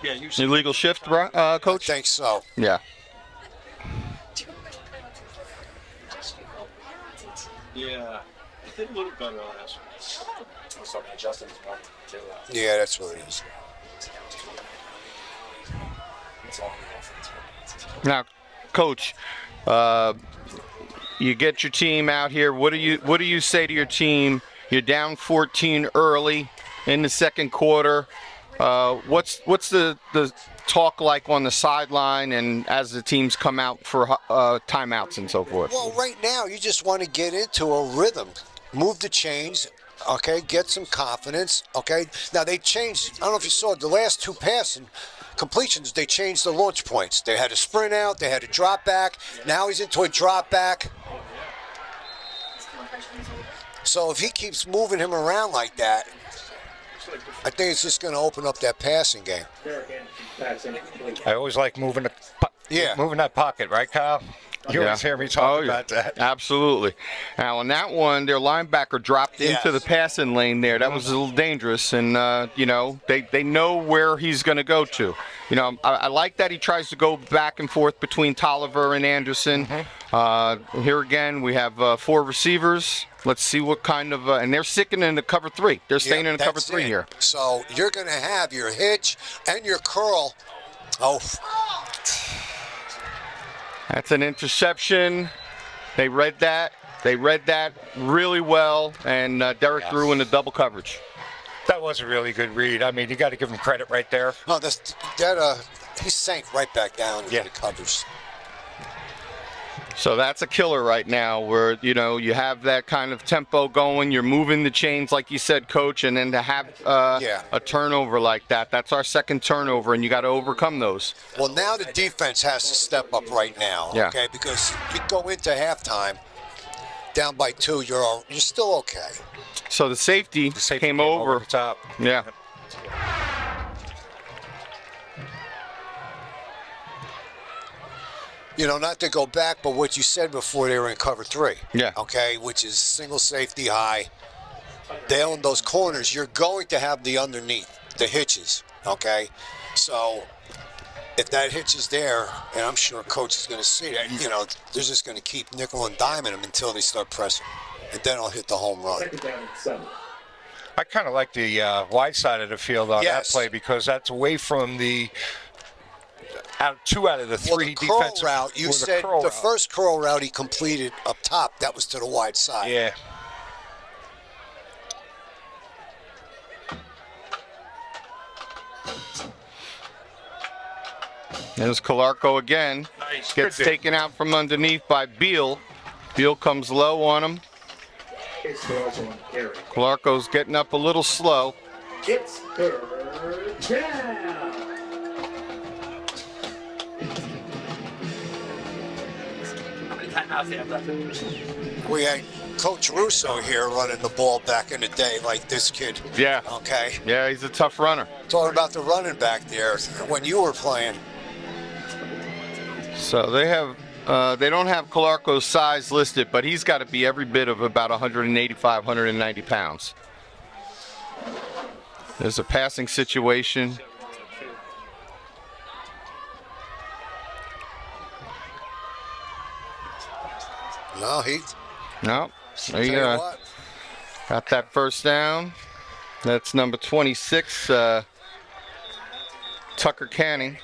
Yeah, Illegal shift, Coach? I think so. Yeah. Yeah, I did a little better last Yeah, that's what it is. Now, Coach, you get your team out here. What do you say to your team? You're down 14 early in the second quarter. What's the talk like on the sideline and as the teams come out for timeouts and so forth? Well, right now you just want to get into a rhythm, move the chains, okay, get some confidence, okay. Now they changed. I don't know if you saw the last two passing completions. They changed the launch points. They had a sprint out. They had a drop back. Now he's into a drop back. So if he keeps moving him around like that, I think it's just going to open up that passing game. I always like moving that pocket, right, Kyle? You always hear me talk about that. Absolutely. Now, on that one, their linebacker dropped into the passing lane there. That was a little dangerous, and, they know where he's going to go to. I like that he tries to go back and forth between Tolliver and Anderson. Here again, we have 4 receivers. Let's see what kind of and they're sticking in the cover 3. They're staying in the cover 3 here. So you're going to have your hitch and your curl. Oh. That's an interception. They read that. They read that really well, and Derek threw in the double coverage. That was a really good read. I mean, you got to give him credit right there. No, he sank right back down into the covers. So that's a killer right now where, you have that kind of tempo going. You're moving the chains, like you said, Coach, and then to have a turnover like that. That's our second turnover, and you got to overcome those. Well, now the defense has to step up right now, okay? Because you go into halftime down by 2, you're still okay. So the safety came over the top. Yeah. Not to go back, but what you said before, they were in cover 3. Yeah. Okay, which is single safety high. They own those corners. You're going to have the underneath, the hitches. Okay, so if that hitch is there, and I'm sure Coach is going to see that, they're just going to keep nickel and diming them until they start pressing, and then I'll hit the home run. I kind of like the wide side of the field on that play because that's away from the 2 out of the 3 defensive route. You said the first curl route he completed up top, that was to the wide side. Yeah. There's Calarco again. Nice. Gets taken out from underneath by Beal. Beal comes low on him. Calarco's getting up a little slow. It's third down. We had Coach Russo here running the ball back in the day like this kid. Yeah. Okay. Yeah, he's a tough runner. Talking about the running back there when you were playing. So they have, they don't have Calarco's size listed, but he's got to be every bit of about 185, 190 pounds. There's a passing situation. No, he got that first down. That's number 26, Tucker Canning.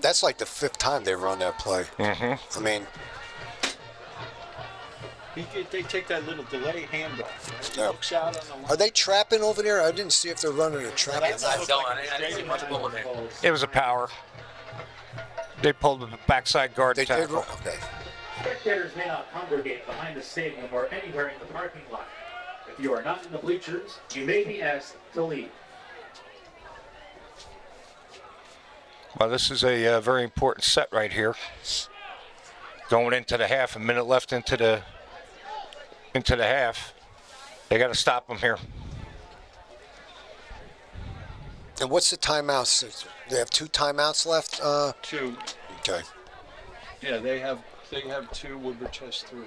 That's like the 5th time they run that play. Mm-hmm. I mean, They take that little delay handoff. Yeah. Looks out on the line. are they trapping over there? I didn't see if they're running a trap. It was a power. They pulled the backside guard They did tackle. run. Okay. Spectators may not congregate behind the stadium or anywhere in the parking lot. If you are not in the bleachers, you may be asked to leave. Well, this is a very important set right here. Going into the half, a minute left into the half. They got to stop them here. And what's the timeouts? They have 2 timeouts left? 2. Okay. Yeah, they have 2. Woodbridge has 3.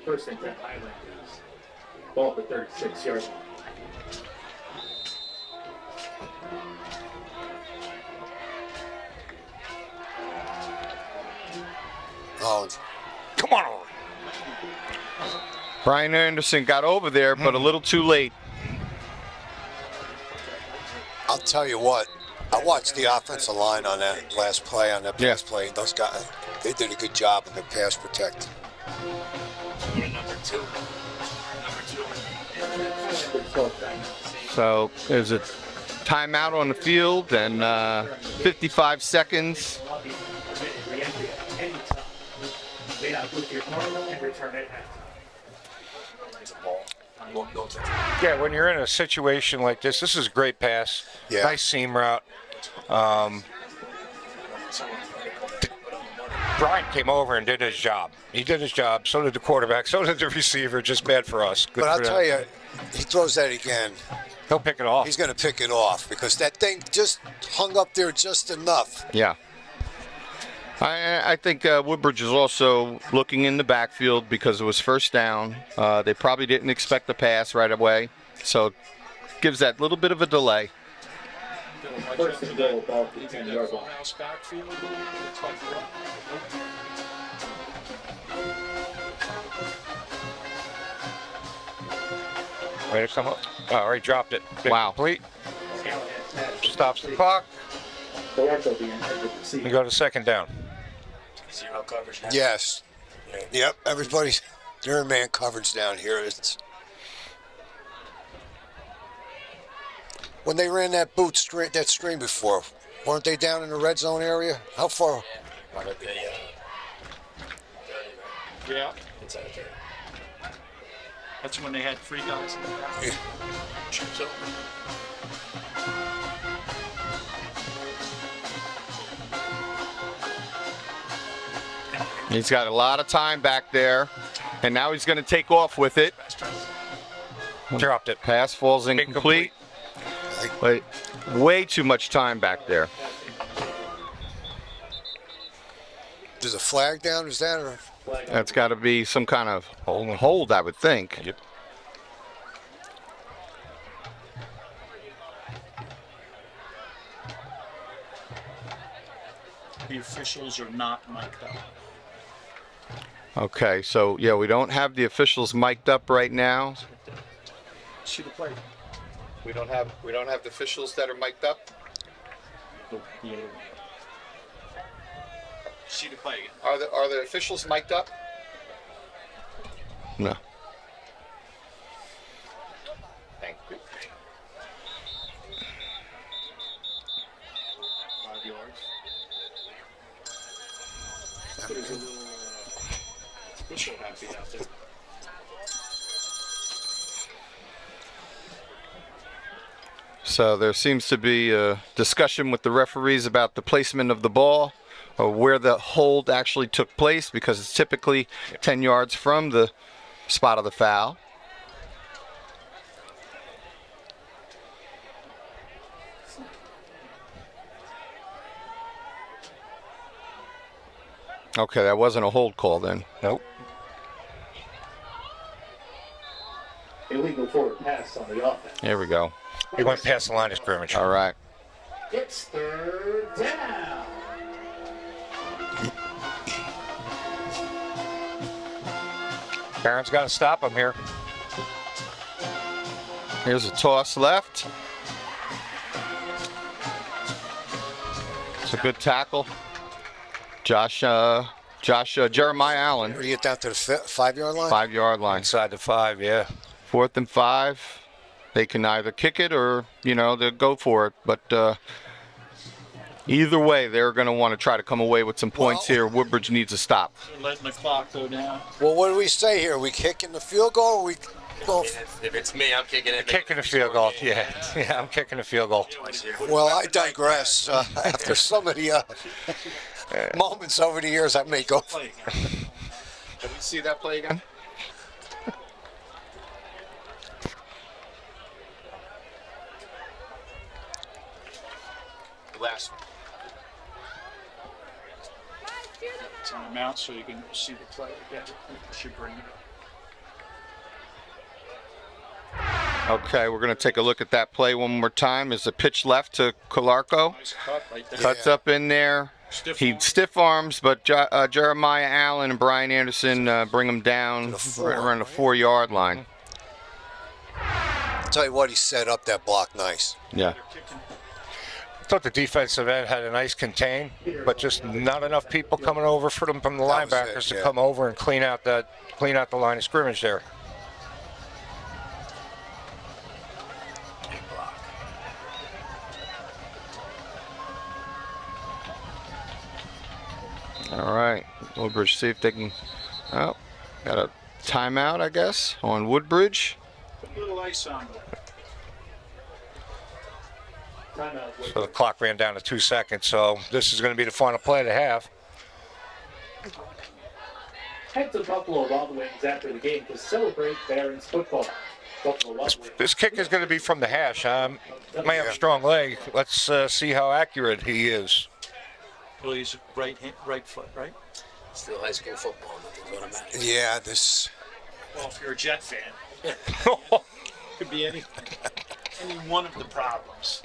First and 10 Highlanders. Ball at the 36-yard line. Holland. Come on over. Brian Anderson got over there, but a little too late. I'll tell you what. I watched the offensive line on that last play, on that pass play. Those guys, they did a good job in their pass protect. So there's a timeout on the field and 55 seconds. Yeah, when you're in a situation like this is a great pass. Yeah. Nice seam route. Brian came over and did his job. He did his job. So did the quarterback. So did the receiver. Just bad for us. Good But I'll for tell them. you, he throws that again. He'll pick it off. He's going to pick it off because that thing just hung up there just enough. Yeah. I think Woodbridge is also looking in the backfield because it was first down. They probably didn't expect the pass right away, so it gives that little bit of a delay. First and goal, about the 10-yard line. Way to come up. Oh, he dropped it. Wow. Complete. Stops the clock. We go to second down. Zero coverage now. Yes. Yep. Everybody's they're in man coverage down here. It's when they ran that that screen before, weren't they down in the red zone area? How far? Yeah. That's when they had 3 guys in the back. Yeah. He's got a lot of time back there, and now he's going to take off with it. Dropped it. Pass falls incomplete. Wait, way too much time back there. There's a flag down. Is that or? That's got to be some kind of hold, I would think. Yep. The officials are not mic'd up. Okay, so yeah, we don't have the officials mic'd up right now. See the play. We don't have the officials that are mic'd up. See the play again. Are the officials mic'd up? No. Thank you. 5 yards. There's a little official happy out there. So there seems to be a discussion with the referees about the placement of the ball or where the hold actually took place, because it's typically 10 yards from the spot of the foul. Okay, that wasn't a hold call then. Nope. Illegal forward pass on the offense. Here we go. He went past the line of scrimmage. All right. It's third down. Barron's got to stop him here. Here's a toss left. It's a good tackle. Jeremiah Allen, Where do you get down to the 5-yard line? 5-yard line. Inside the 5, yeah. 4th and 5. They can either kick it or, they'll go for it. But either way, they're going to want to try to come away with some points here. Woodbridge needs a stop. They're letting the clock go down. Well, what do we say here? We kicking the field goal or we go? If it's me, I'm kicking it. Kicking the field goal, yeah. Yeah, I'm kicking the field goal. Well, I digress. After so many moments over the years, I may go. Can we see that play again? Last one. Time out so you can see the play again. Should bring it up. Okay, we're going to take a look at that play one more time. Is the pitch left to Calarco. Nice cut right there. Cuts up in there. He stiff arms, but Jeremiah Allen and Brian Anderson bring him down right around the 4-yard line. I'll tell you what, he set up that block nice. Yeah. I thought the defensive end had a nice contain, but just not enough people coming over from the linebackers to come over and clean out the line of scrimmage there. All right, Woodbridge, see if they can. Oh, got a timeout, I guess, on Woodbridge. A little ice on them. So the clock ran down to 2 seconds, so this is going to be the final play of the half. Head to Buffalo Wild Wings after the game to celebrate Barons football. Buffalo Wild Wings. This kick is going to be from the hash. Might have a strong leg. Let's see how accurate he is. Well, he's right foot, right? Still high school football, nothing's automatic. Yeah, this. Well, if you're a Jet fan, could be any one of the problems.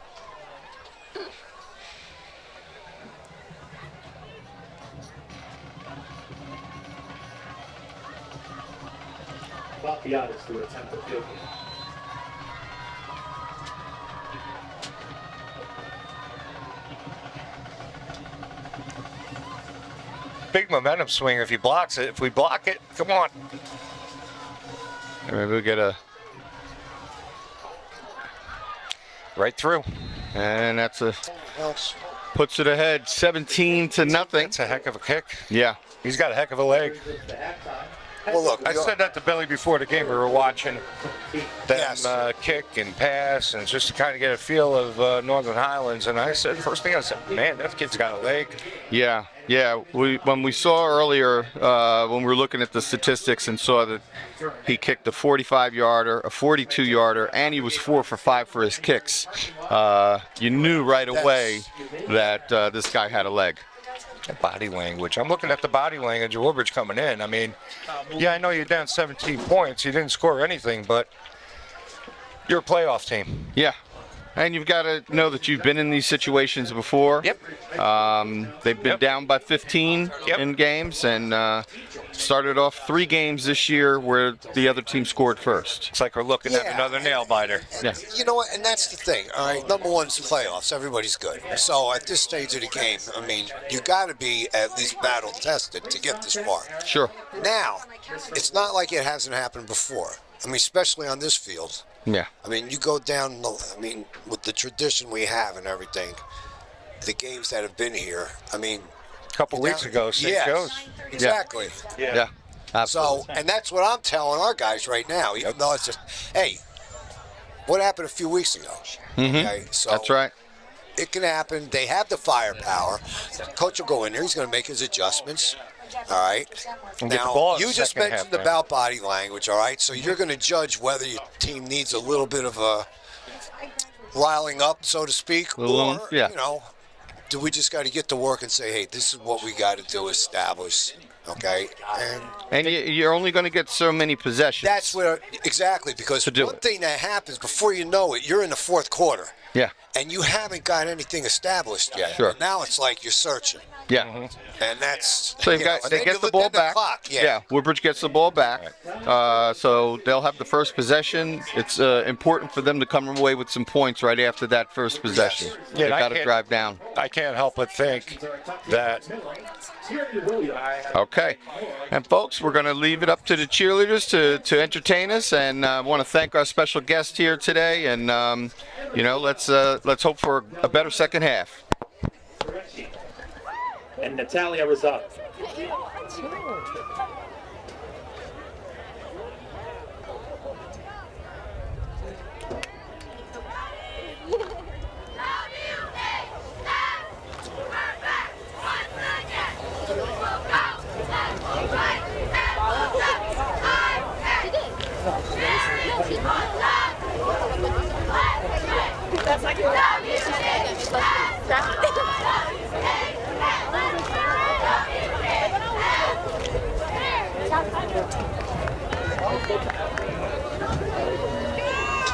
Papiatis to attempt the field goal. Big momentum swing if he blocks it. If we block it, come on. Maybe we'll get a. Right through. And that's puts it ahead 17-0. That's a heck of a kick. Yeah. He's got a heck of a leg. Well, look, I said that to Billy before the game. We were watching them kick and pass, and just to kind of get a feel of Northern Highlands. And I said, first thing I said, man, that kid's got a leg. Yeah. When we saw earlier, when we were looking at the statistics and saw that he kicked a 45-yarder, a 42-yarder, and he was 4 for 5 for his kicks, you knew right away that this guy had a leg. Body language. I'm looking at the body language of Woodbridge coming in. I mean, yeah, I know you're down 17 points. You didn't score anything, but you're a playoff team. Yeah. And you've got to know that you've been in these situations before. Yep. They've been down by 15 in games and started off 3 games this year where the other team scored first. It's like we're looking at another nail biter. Yeah. You know what? And that's the thing. All right, number one's the playoffs. Everybody's good. So at this stage of the game, I mean, you got to be at least battle tested to get this far. Sure. Now, it's not like it hasn't happened before. I mean, especially on this field. Yeah. I mean, you go down, with the tradition we have and everything, the games that have been here, I mean. A couple weeks ago, St. Joe's. Exactly. Yeah. Absolutely. So, and that's what I'm telling our guys right now, even though it's just, hey, what happened a few weeks ago? Okay, so That's right. it can happen. They have the firepower. Coach will go in there. He's going to make his adjustments. All right. And get the ball in You the just second mentioned half, about body language. All right. So you're going to judge whether your team needs a little bit of a riling up, so to speak, or do we just got to get to work and say, hey, this is what we got to do, establish. Okay. And you're only going to get so many possessions. That's where exactly, because one thing that happens before you know it, you're in the fourth quarter. Yeah. And you haven't got anything established yet. Sure. And now it's like you're searching. Yeah. And that's So they get the ball back. Woodbridge gets the ball back. So they'll have the first possession. It's important for them to come away with some points right after that first possession. They got to drive down. I can't help but think that. Okay. And folks, we're going to leave it up to the cheerleaders to entertain us, and I want to thank our special guest here today. And let's hope for a better second half. And Natalia Razak.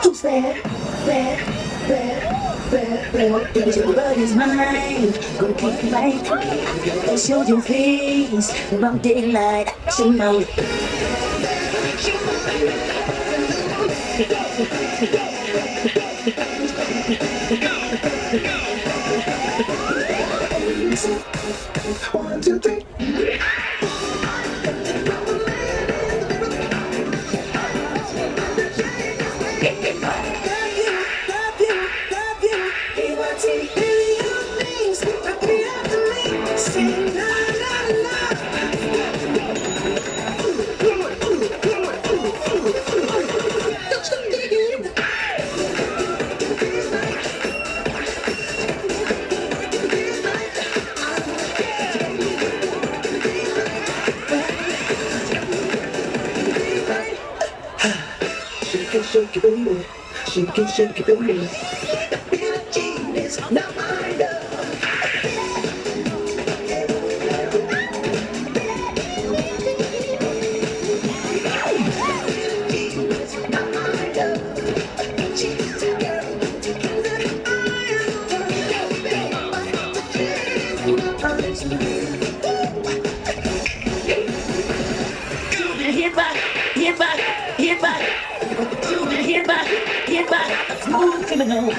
Who's there? Everybody's mine. Gonna keep it right. And show your face. About daylight. She know. One, two, three. Shake it, baby. Shake it, baby. It's not my love. Hit back, smooth criminal.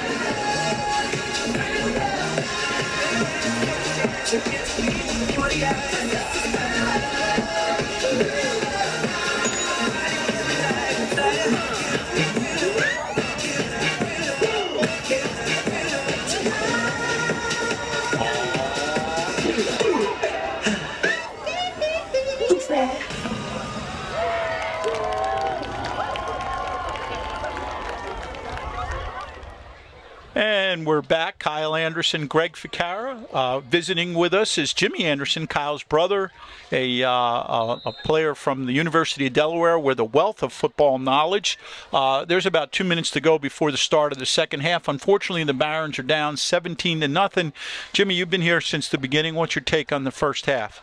Who's that? And we're back. Kyle Anderson, Greg Ficara. Visiting with us is Jimmy Anderson, Kyle's brother, a player from the University of Delaware with a wealth of football knowledge. There's about 2 minutes to go before the start of the second half. Unfortunately, the Barons are down 17-0. Jimmy, you've been here since the beginning. What's your take on the first half?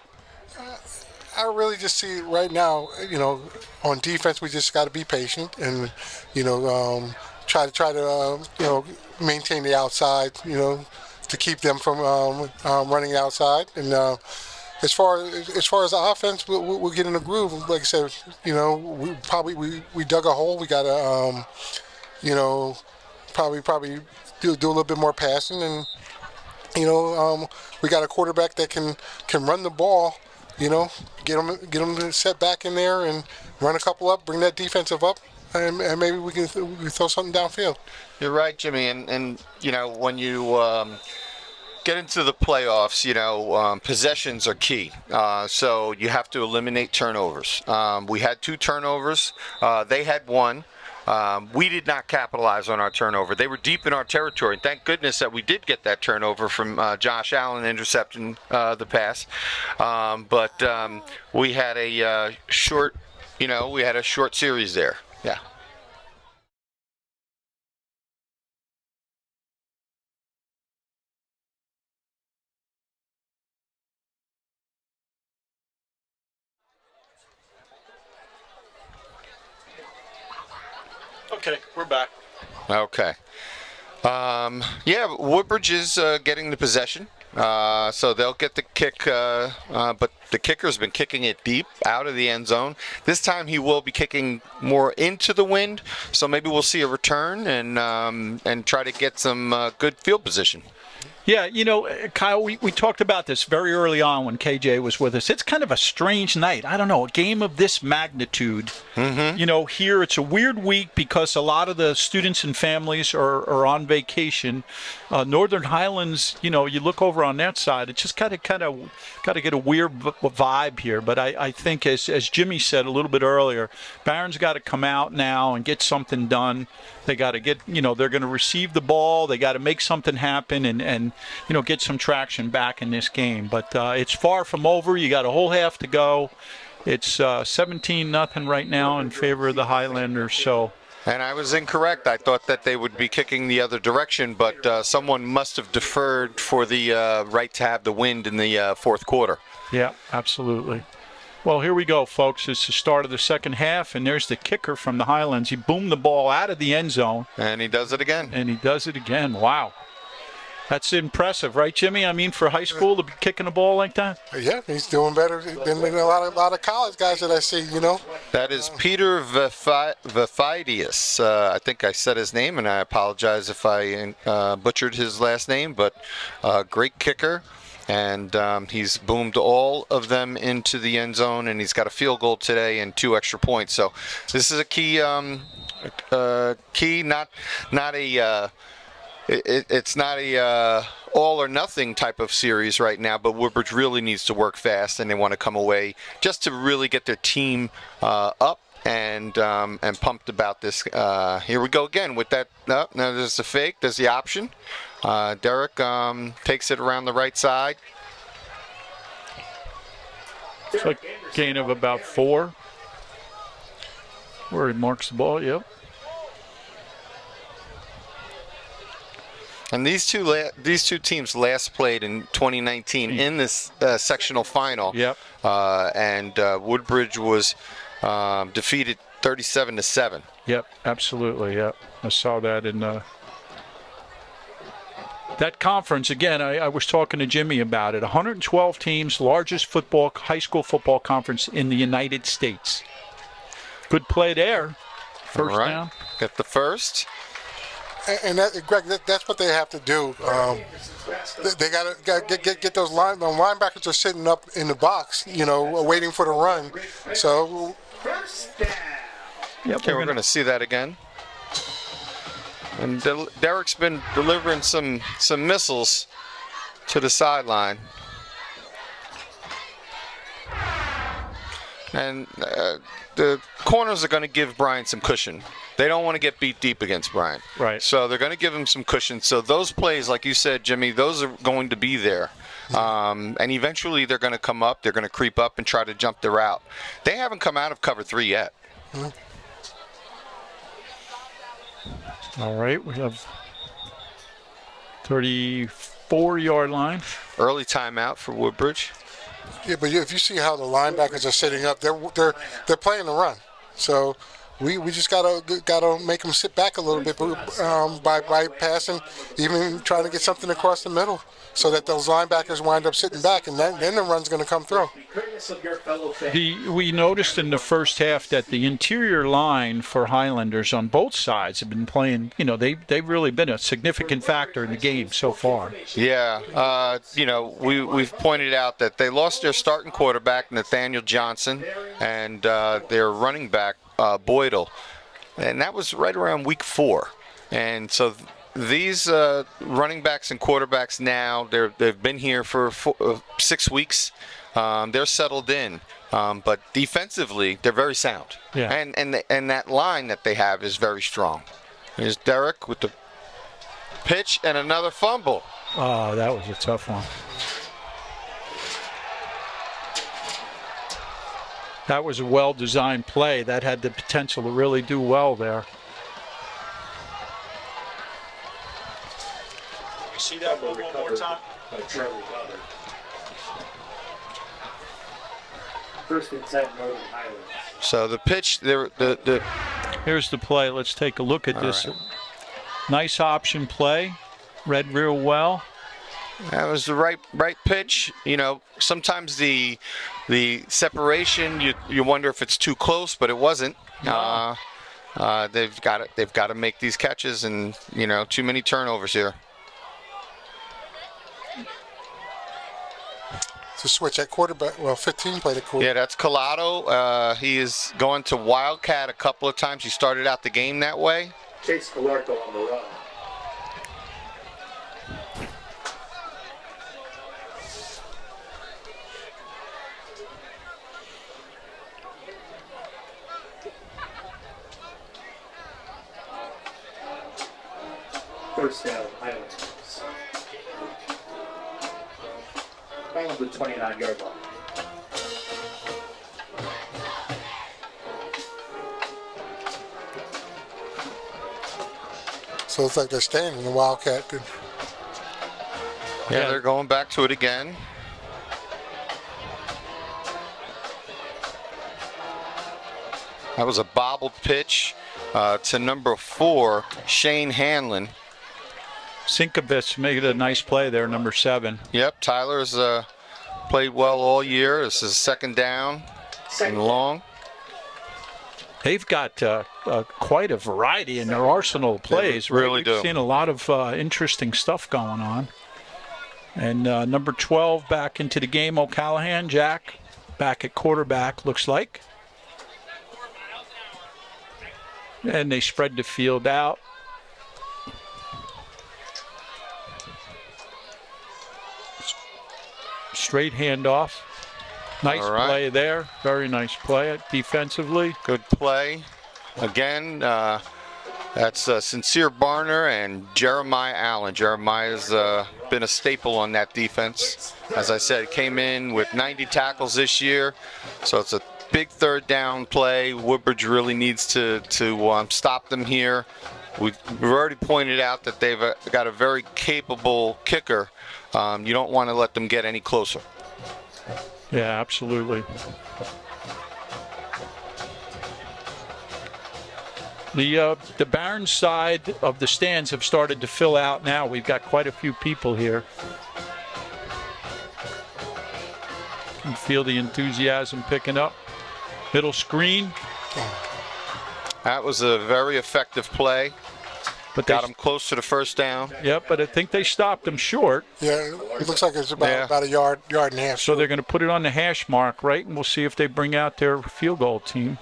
I really just see right now, on defense, we just got to be patient and, try to maintain the outside, to keep them from running outside. And as far as the offense, we'll get in a groove. Like I said, we dug a hole. We got to, probably do a little bit more passing. And, we got a quarterback that can run the ball. Get them set back in there and run a couple up, bring that defensive up. And maybe we can throw something downfield. You're right, Jimmy. And when you get into the playoffs, possessions are key. So you have to eliminate turnovers. We had 2 turnovers. They had 1. We did not capitalize on our turnover. They were deep in our territory. And thank goodness that we did get that turnover from Josh Allen intercepting the pass. But we had a short series there. Yeah. Okay, we're back. Okay. Woodbridge is getting the possession. So they'll get the kick, but the kicker's been kicking it deep out of the end zone. This time he will be kicking more into the wind, so maybe we'll see a return and try to get some good field position. Yeah, Kyle, we talked about this very early on when KJ was with us. It's kind of a strange night. I don't know, a game of this magnitude. Mm-hmm. Here it's a weird week because a lot of the students and families are on vacation. Northern Highlands, you look over on that side, it's just kind of get a weird vibe here. But I think, as Jimmy said a little bit earlier, Barron's got to come out now and get something done. They got to get, they're going to receive the ball. They got to make something happen and get some traction back in this game. But it's far from over. You got a whole half to go. It's 17-0 right now in favor of the Highlanders. So. And I was incorrect. I thought that they would be kicking the other direction, but someone must have deferred for the right to have the wind in the fourth quarter. Yeah, absolutely. Well, here we go, folks. It's the start of the second half, and there's the kicker from the Highlands. He boomed the ball out of the end zone. And he does it again. Wow. That's impressive, right, Jimmy? I mean, for high school to be kicking a ball like that? Yeah, he's doing better than a lot of college guys that I see, That is Peter Vafidius. I think I said his name, and I apologize if I butchered his last name, but great kicker. And he's boomed all of them into the end zone, and he's got a field goal today and 2 extra points. So this is a key, it's not a all or nothing type of series right now, but Woodbridge really needs to work fast, and they want to come away just to really get their team up and pumped about this. Here we go again with that. No, there's the fake. There's the option. Derek takes it around the right side. It's like gain of about 4. Where he marks the ball, yep. And these two teams last played in 2019 in this sectional final. Yep. And Woodbridge was defeated 37-7. Yep, absolutely, yep. I saw that in that conference. Again, I was talking to Jimmy about it. 112 teams, largest high school football conference in the United States. Good play there. First down. Get the first. And that, Greg, that's what they have to do. They got to get those linebackers are sitting up in the box, waiting for the run. So, yep, okay, we're going to see that again. And Derek's been delivering some missiles to the sideline. And the corners are going to give Bryant some cushion. They don't want to get beat deep against Bryant. Right. So they're going to give him some cushion. So those plays, like you said, Jimmy, those are going to be there. And eventually they're going to come up. They're going to creep up and try to jump the route. They haven't come out of cover 3 yet. All right, we have 34-yard line. Early timeout for Woodbridge. Yeah, but if you see how the linebackers are sitting up, they're playing the run. So we just gotta make them sit back a little bit by passing, even trying to get something across the middle, so that those linebackers wind up sitting back, and then the run's going to come through. We noticed in the first half that the interior line for Highlanders on both sides have been playing. They've really been a significant factor in the game so far. Yeah, we've pointed out that they lost their starting quarterback Nathaniel Johnson and their running back Boydell, and that was right around week 4. And so these running backs and quarterbacks now, they've been here for 6 weeks. They're settled in, but defensively they're very sound. Yeah. And that line that they have is very strong. Here's Derek with the pitch and another fumble. Oh, that was a tough one. That was a well-designed play. That had the potential to really do well there. You see that one more time? First and 10, Northern Highlands. So the pitch, Here's the play. Let's take a look at this. Right. Nice option play. Read real well. That was the right pitch. Sometimes the separation, you wonder if it's too close, but it wasn't. No. They've got to make these catches, and too many turnovers here. To switch at quarterback, 15 played at quarterback. Yeah, that's Collado. He is going to Wildcat a couple of times. He started out the game that way. Chase Calarco on the run. First down, Highlands. Highlands with 29-yard line. So it's like they're staying in the Wildcat. Yeah, they're going back to it again. That was a bobbled pitch to number 4, Shane Hanlon. Sinkabis made a nice play there, number 7. Yep, Tyler's played well all year. This is second down and long. They've got quite a variety in their arsenal of plays. They really do. We've seen a lot of interesting stuff going on. And number 12 back into the game, O'Callahan, Jack, back at quarterback, looks like. And they spread the field out. Straight handoff. Nice play there. Very nice play defensively. Good play. Again, that's Sincere Barner and Jeremiah Allen. Jeremiah's been a staple on that defense. As I said, came in with 90 tackles this year, so it's a big third down play. Woodbridge really needs to stop them here. We've already pointed out that they've got a very capable kicker. You don't want to let them get any closer. Yeah, absolutely. The Barron side of the stands have started to fill out now. We've got quite a few people here. You can feel the enthusiasm picking up. Middle screen. That was a very effective play. But got him close to the first down. Yep, but I think they stopped him short. Yeah, it looks like it's about a yard and a half. So they're going to put it on the hash mark, right? And we'll see if they bring out their field goal team.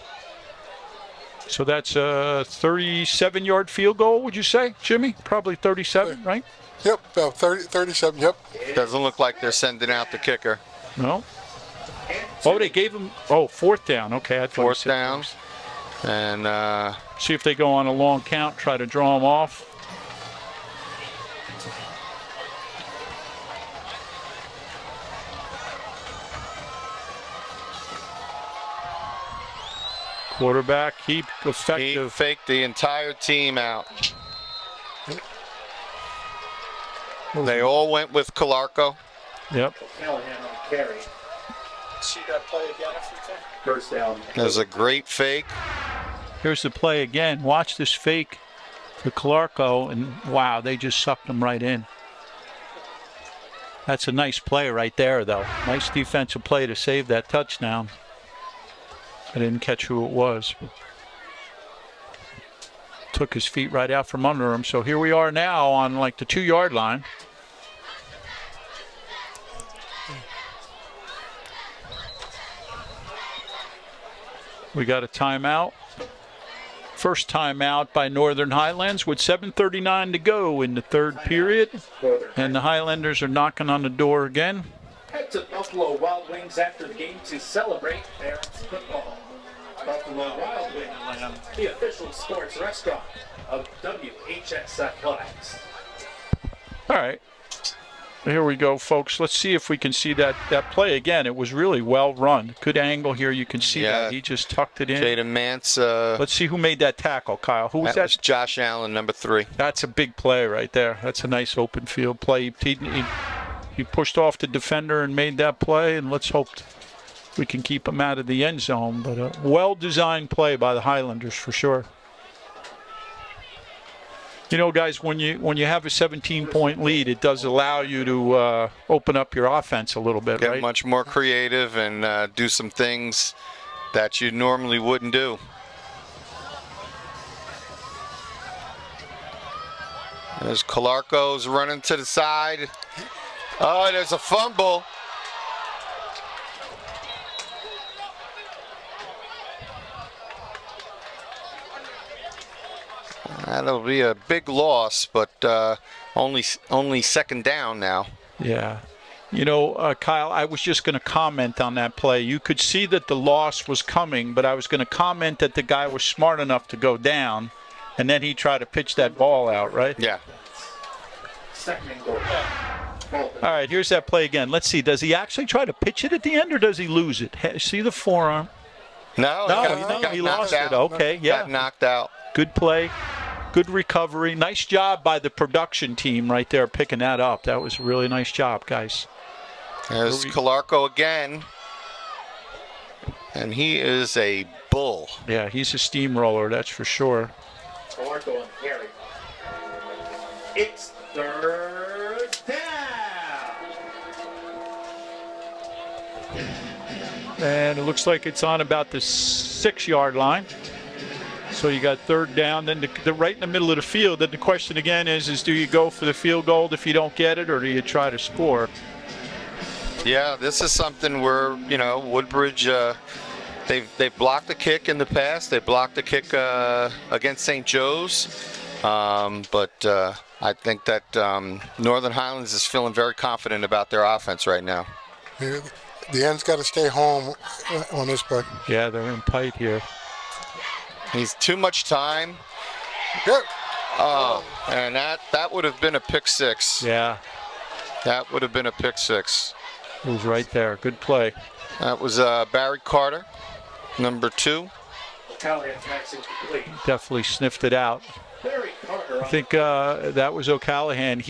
So that's a 37-yard field goal, would you say, Jimmy? Probably 37, right? Yep, about 37, yep. Doesn't look like they're sending out the kicker. No. Oh, they gave him, fourth down. Okay, I thought fourth down. And see if they go on a long count, try to draw him off. Quarterback, keep effective. He faked the entire team out. They all went with Calarco. Yep. Callahan on carry. See that play again if you can. First down. There's a great fake. Here's the play again. Watch this fake to Calarco, and wow, they just sucked him right in. That's a nice play right there, though. Nice defensive play to save that touchdown. I didn't catch who it was. Took his feet right out from under him. So here we are now on like the 2-yard line. We got a timeout. First timeout by Northern Highlands with 7:39 to go in the third period. And the Highlanders are knocking on the door again. Head to Buffalo Wild Wings after the game to celebrate their football. Buffalo Wild Wings, the official sports restaurant of WHX Athletics. All right. Here we go, folks. Let's see if we can see that play again. It was really well run. Good angle here. You can see that. He just tucked it in. Jaden Mance. Let's see who made that tackle, Kyle. Who was that? Was Josh Allen, number 3. That's a big play right there. That's a nice open field play. He pushed off the defender and made that play, and let's hope we can keep him out of the end zone. But a well-designed play by the Highlanders for sure. You know, guys, when you have a 17-point lead, it does allow you to open up your offense a little bit, Get right? much more creative and do some things that you normally wouldn't do. There's Calarco's running to the side. Oh, there's a fumble. That'll be a big loss, but only second down now. Yeah. You know, Kyle, I was just going to comment on that play. You could see that the loss was coming, but I was going to comment that the guy was smart enough to go down, and then he tried to pitch that ball out, right? Yeah. Second and goal. All right, here's that play again. Let's see. Does he actually try to pitch it at the end, or does he lose it? See the forearm? No, he lost it. Okay, yeah. Got knocked out. Good play. Good recovery. Nice job by the production team right there picking that up. That was a really nice job, guys. There's Calarco again. And he is a bull. Yeah, he's a steamroller, that's for sure. Calarco on carry. It's third down. And it looks like it's on about the 6-yard line. So you got third down, then the right in the middle of the field. Then the question again is do you go for the field goal if you don't get it, or do you try to score? Yeah, this is something where, Woodbridge, they've blocked the kick in the past. They blocked the kick against St. Joe's. But I think that Northern Highlands is feeling very confident about their offense right now. Yeah, the end's got to stay home on this, but Yeah, they're in tight here. He's too much time. Yep. Oh, and that would have been a pick six. Yeah, That would have been a pick six. it was right there. Good play. That was Barry Carter, number 2. Callahan's pass incomplete. Definitely sniffed it out. Barry Carter I think that was O'Callahan.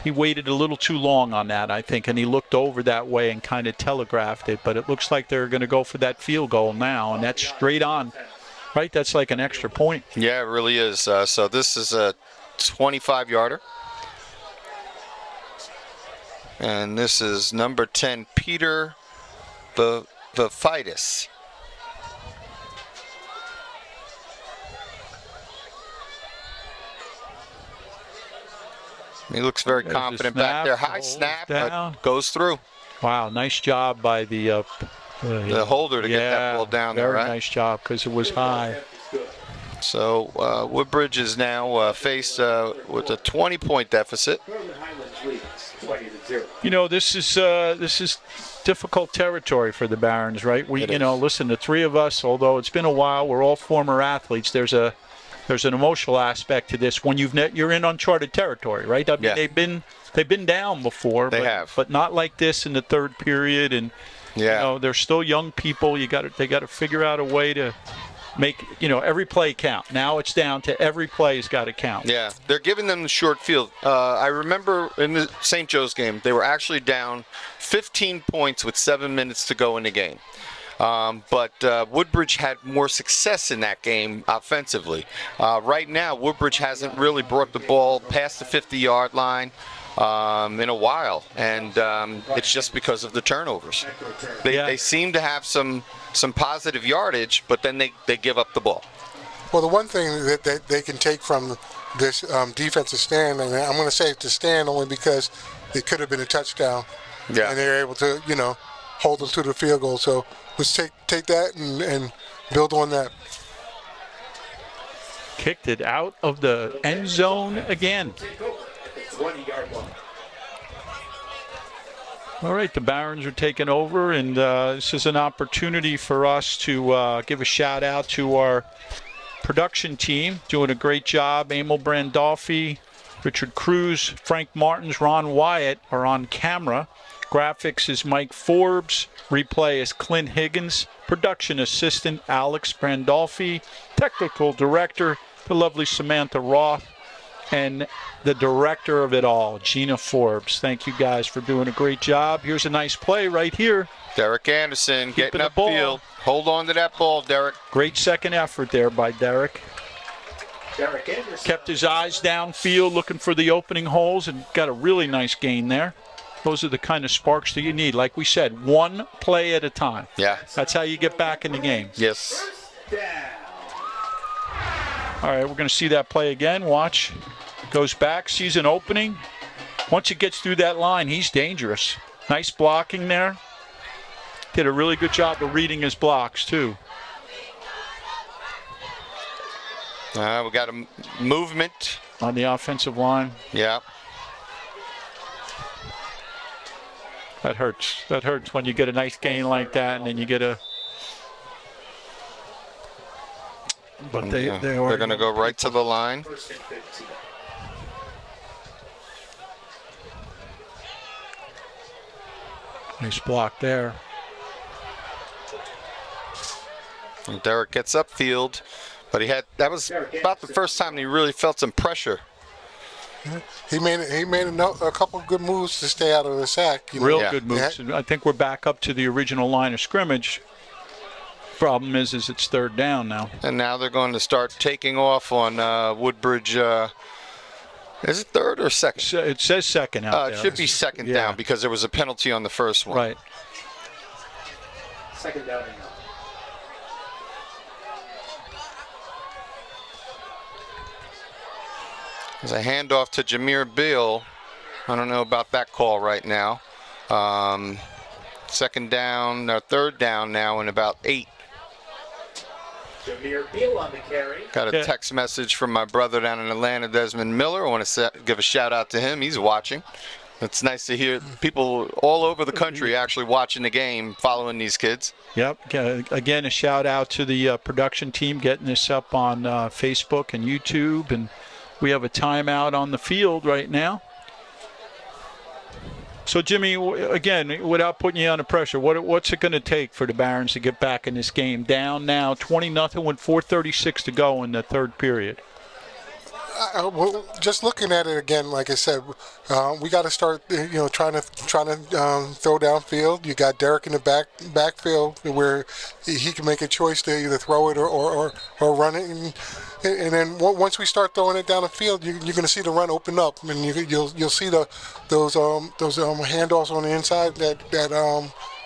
He waited a little too long on that, I think, and he looked over that way and kind of telegraphed it. But it looks like they're going to go for that field goal now, and that's straight on. Right? That's like an extra point. Yeah, it really is. So this is a 25-yarder. And this is number 10, Peter Vafidis. He looks very There's the confident snap, back there. High holds snap, down. but goes through. Wow, nice job by the holder to get that ball down there, very right? nice job because it was high. So Woodbridge is now faced with a 20-point deficit. Northern Highlands leads 20-0. You know, this is difficult territory for the Barons, right? Listen, the three of us, although it's been a while, we're all former athletes. There's an emotional aspect to this when you're in uncharted territory, right? I mean, Yeah. they've been down before, but not like this in the third period. And they're still young people. They got to figure out a way to make every play count. Now it's down to every play's got to count. Yeah, they're giving them the short field. I remember in the St. Joe's game, they were actually down 15 points with 7 minutes to go in the game. But Woodbridge had more success in that game offensively. Right now, Woodbridge hasn't really brought the ball past the 50-yard line in a while, and it's just because of the turnovers. They seem to have some positive yardage, but then they give up the ball. Well, the one thing that they can take from this defensive stand, and I'm going to say it's a stand only because it could have been a touchdown, and they're able to hold them to the field goal. So let's take that and build on that. Kicked it out of the end zone again. 20-yard line. All right, the Barons are taking over, and this is an opportunity for us to give a shout out to our production team, doing a great job. Emil Brandolfi, Richard Cruz, Frank Martins, Ron Wyatt are on camera. Graphics is Mike Forbes. Replay is Clint Higgins. Production assistant Alex Brandolfi. Technical director, the lovely Samantha Roth. And the director of it all, Gina Forbes. Thank you guys for doing a great job. Here's a nice play right here. Derek Anderson getting the ball. upfield. Hold on to that ball, Derek. Great second effort there by Derek. Derek Anderson Kept his eyes downfield looking for the opening holes and got a really nice gain there. Those are the kind of sparks that you need. Like we said, one play at a time. Yeah. That's how you get back in the game. Yes. All right, we're going to see that play again. Watch. Goes back, sees an opening. Once he gets through that line, he's dangerous. Nice blocking there. Did a really good job of reading his blocks, too. We got a movement on the offensive line. Yeah. That hurts. That hurts when you get a nice gain like that, and then you get a. But they're going to go right to the line. Nice block there. And Derek gets upfield, but that was about the first time he really felt some pressure. He made a couple of good moves to stay out of the sack. Real good moves. I think we're back up to the original line of scrimmage. Problem is it's third down now. And now they're going to start taking off on Woodbridge Is it third or second? It says second out It there. should be second Yeah. down because there was a penalty on the first one. Right. Second down and 9. There's a handoff to Jameer Bill. I don't know about that call right now. Second down, or third down now in about 8. Jameer Beal on the carry. Got a text message from my brother down in Atlanta, Desmond Miller. I want to give a shout out to him. He's watching. It's nice to hear people all over the country actually watching the game, following these kids. Yep. Again, a shout out to the production team getting this up on Facebook and YouTube. And we have a timeout on the field right now. So, Jimmy, again, without putting you under pressure, what's it going to take for the Barons to get back in this game? Down now 20-0 with 4:36 to go in the third period. Well, just looking at it again, like I said, we got to start, trying to throw downfield. You got Derek in the backfield where he can make a choice to either throw it or run it, and then once we start throwing it down the field, you're going to see the run open up, and you'll see those handoffs on the inside that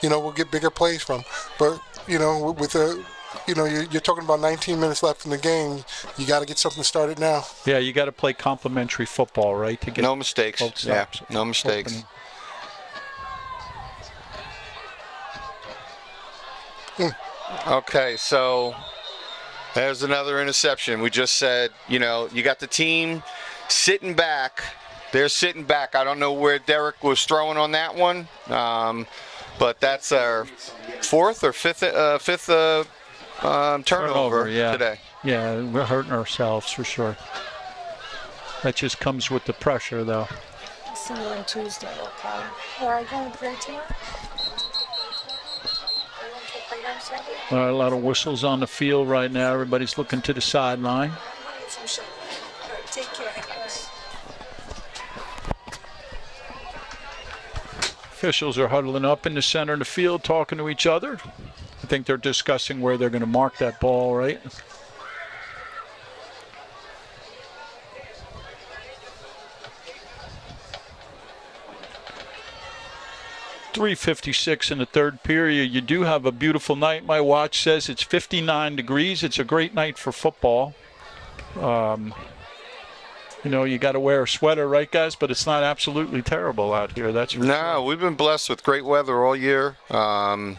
we'll get bigger plays from. But with the you're talking about 19 minutes left in the game. You got to get something started now. Yeah, you got to play complementary football, right? To get no mistakes. Yeah, no mistakes. Okay, so there's another interception. We just said, you got the team sitting back. They're sitting back. I don't know where Derek was throwing on that one, but that's our fourth or fifth turnover today. Yeah, we're hurting ourselves for sure. That just comes with the pressure, though. See you on Tuesday, okay? Are you going to play tomorrow? A lot of whistles on the field right now. Everybody's looking to the sideline. Take care. Officials are huddling up in the center of the field, talking to each other. I think they're discussing where they're going to mark that ball, right? .356 in the third period. You do have a beautiful night. My watch says it's 59 degrees. It's a great night for football. You got to wear a sweater, right, guys? But it's not absolutely terrible out here. That's for sure. We've been blessed with great weather all year. I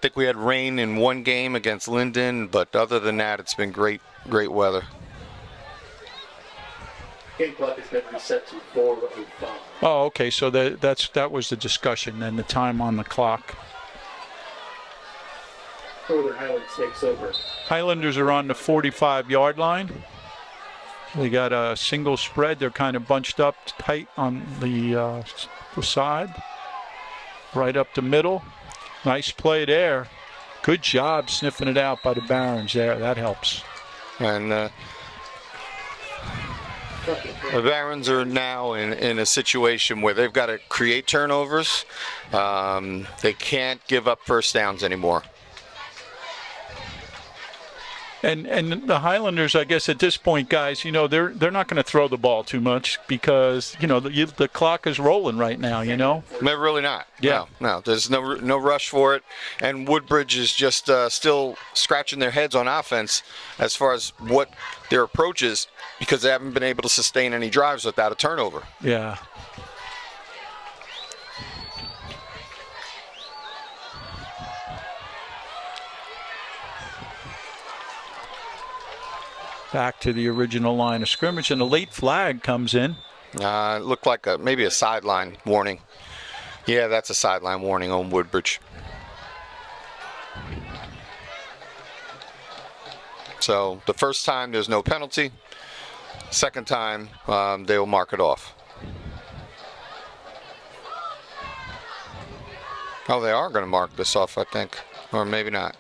think we had rain in one game against Linden, but other than that, it's been great weather. Game clock has been reset to 4:05. Oh, okay. So that was the discussion and the time on the clock. Northern Highlands takes over. Highlanders are on the 45-yard line. They got a single spread. They're kind of bunched up tight on the side, right up the middle. Nice play there. Good job sniffing it out by the Barons there. That helps. And the Barons are now in a situation where they've got to create turnovers. They can't give up first downs anymore. And the Highlanders, I guess, at this point, guys, they're not going to throw the ball too much because the clock is rolling right now. They're really not. Yeah. No. There's no rush for it, and Woodbridge is just still scratching their heads on offense as far as what their approach is because they haven't been able to sustain any drives without a turnover. Yeah. Back to the original line of scrimmage, and a late flag comes in. It looked like maybe a sideline warning. Yeah, that's a sideline warning on Woodbridge. So the first time there's no penalty. Second time they will mark it off. Oh, they are going to mark this off, I think, or maybe not.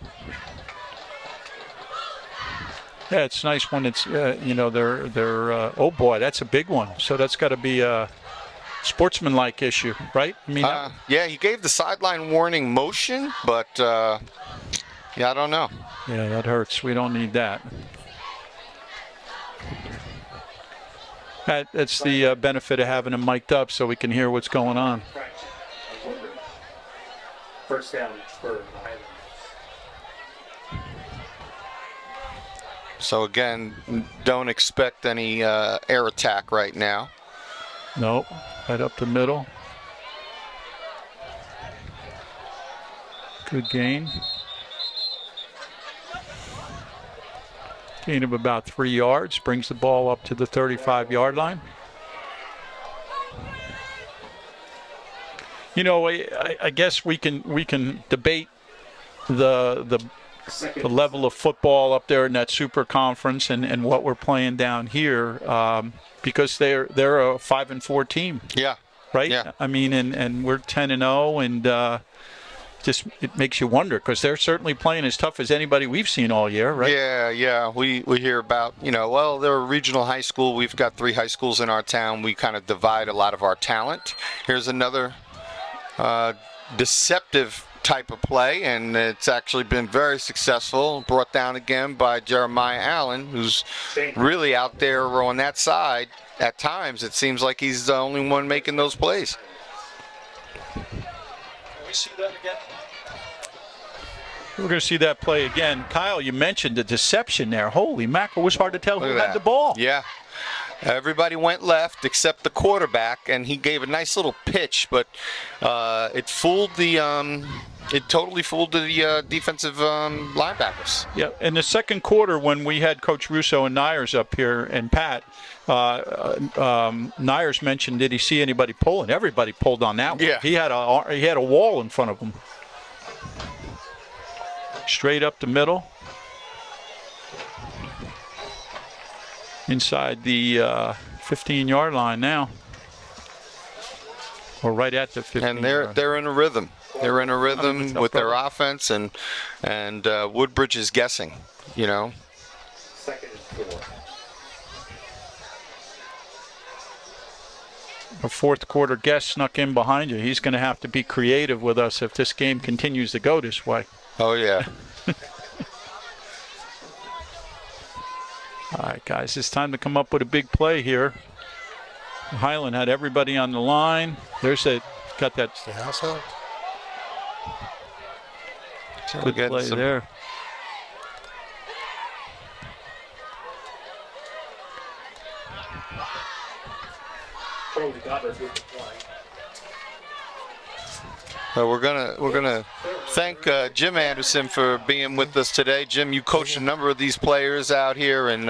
Yeah, it's nice when it's they're oh boy, that's a big one. So that's got to be a sportsmanlike issue, right? I mean, yeah, he gave the sideline warning motion, but I don't know. Yeah, that hurts. We don't need that. That's the benefit of having him mic'd up so we can hear what's going on. First down for the Highlands. So again, don't expect any air attack right now. Nope. Right up the middle. Good gain. Gain of about 3 yards. Brings the ball up to the 35-yard line. You know, I guess we can debate the level of football up there in that super conference and what we're playing down here because they're a 5-4 team. Yeah. Right. Yeah. I mean, and we're 10-0, and just it makes you wonder because they're certainly playing as tough as anybody we've seen all year, right? Yeah. We hear about, well, they're a regional high school. We've got 3 high schools in our town. We kind of divide a lot of our talent. Here's another deceptive type of play, and it's actually been very successful. Brought down again by Jeremiah Allen, who's really out there on that side. At times, it seems like he's the only one making those plays. Can we see that again? We're going to see that play again. Kyle, you mentioned the deception there. Holy mackerel, it was hard to tell who had the ball. Yeah. Everybody went left except the quarterback, and he gave a nice little pitch, but it totally fooled the defensive linebackers. Yeah, in the second quarter when we had Coach Russo and Nyers up here and Pat, Nyers mentioned, did he see anybody pulling? Everybody pulled on that one. Yeah. He had a wall in front of him. Straight up the middle. Inside the 15-yard line now. Or right at the 15. And they're in a rhythm. They're in a rhythm with their offense, and Woodbridge is guessing, Second and 4. A fourth quarter guest snuck in behind you. He's going to have to be creative with us if this game continues to go this way. Oh, yeah. All right, guys, it's time to come up with a big play here. Highland had everybody on the line. Got that good play there. We're gonna thank Jim Anderson for being with us today. Jim, you coached a number of these players out here, and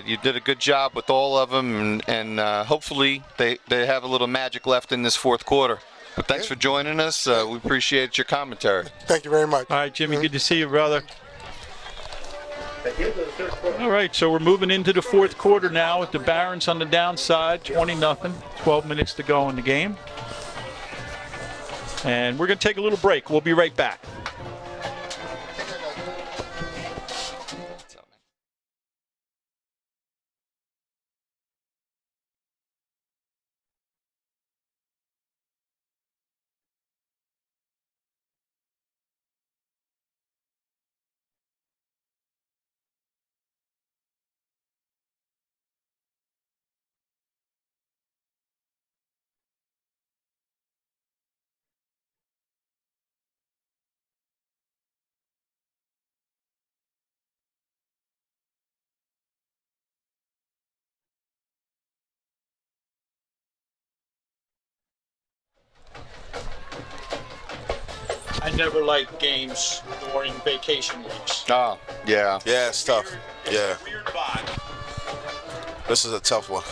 you did a good job with all of them, and hopefully they have a little magic left in this fourth quarter. But thanks for joining us. We appreciate your commentary. Thank you very much. All right, Jimmy, good to see you, brother. All right, so we're moving into the fourth quarter now with the Barons on the downside, 20-0, 12 minutes to go in the game. And we're going to take a little break. We'll be right back. I never liked games during vacation weeks. Oh, yeah. Yeah, it's tough. Yeah. Weird vibe. This is a tough one.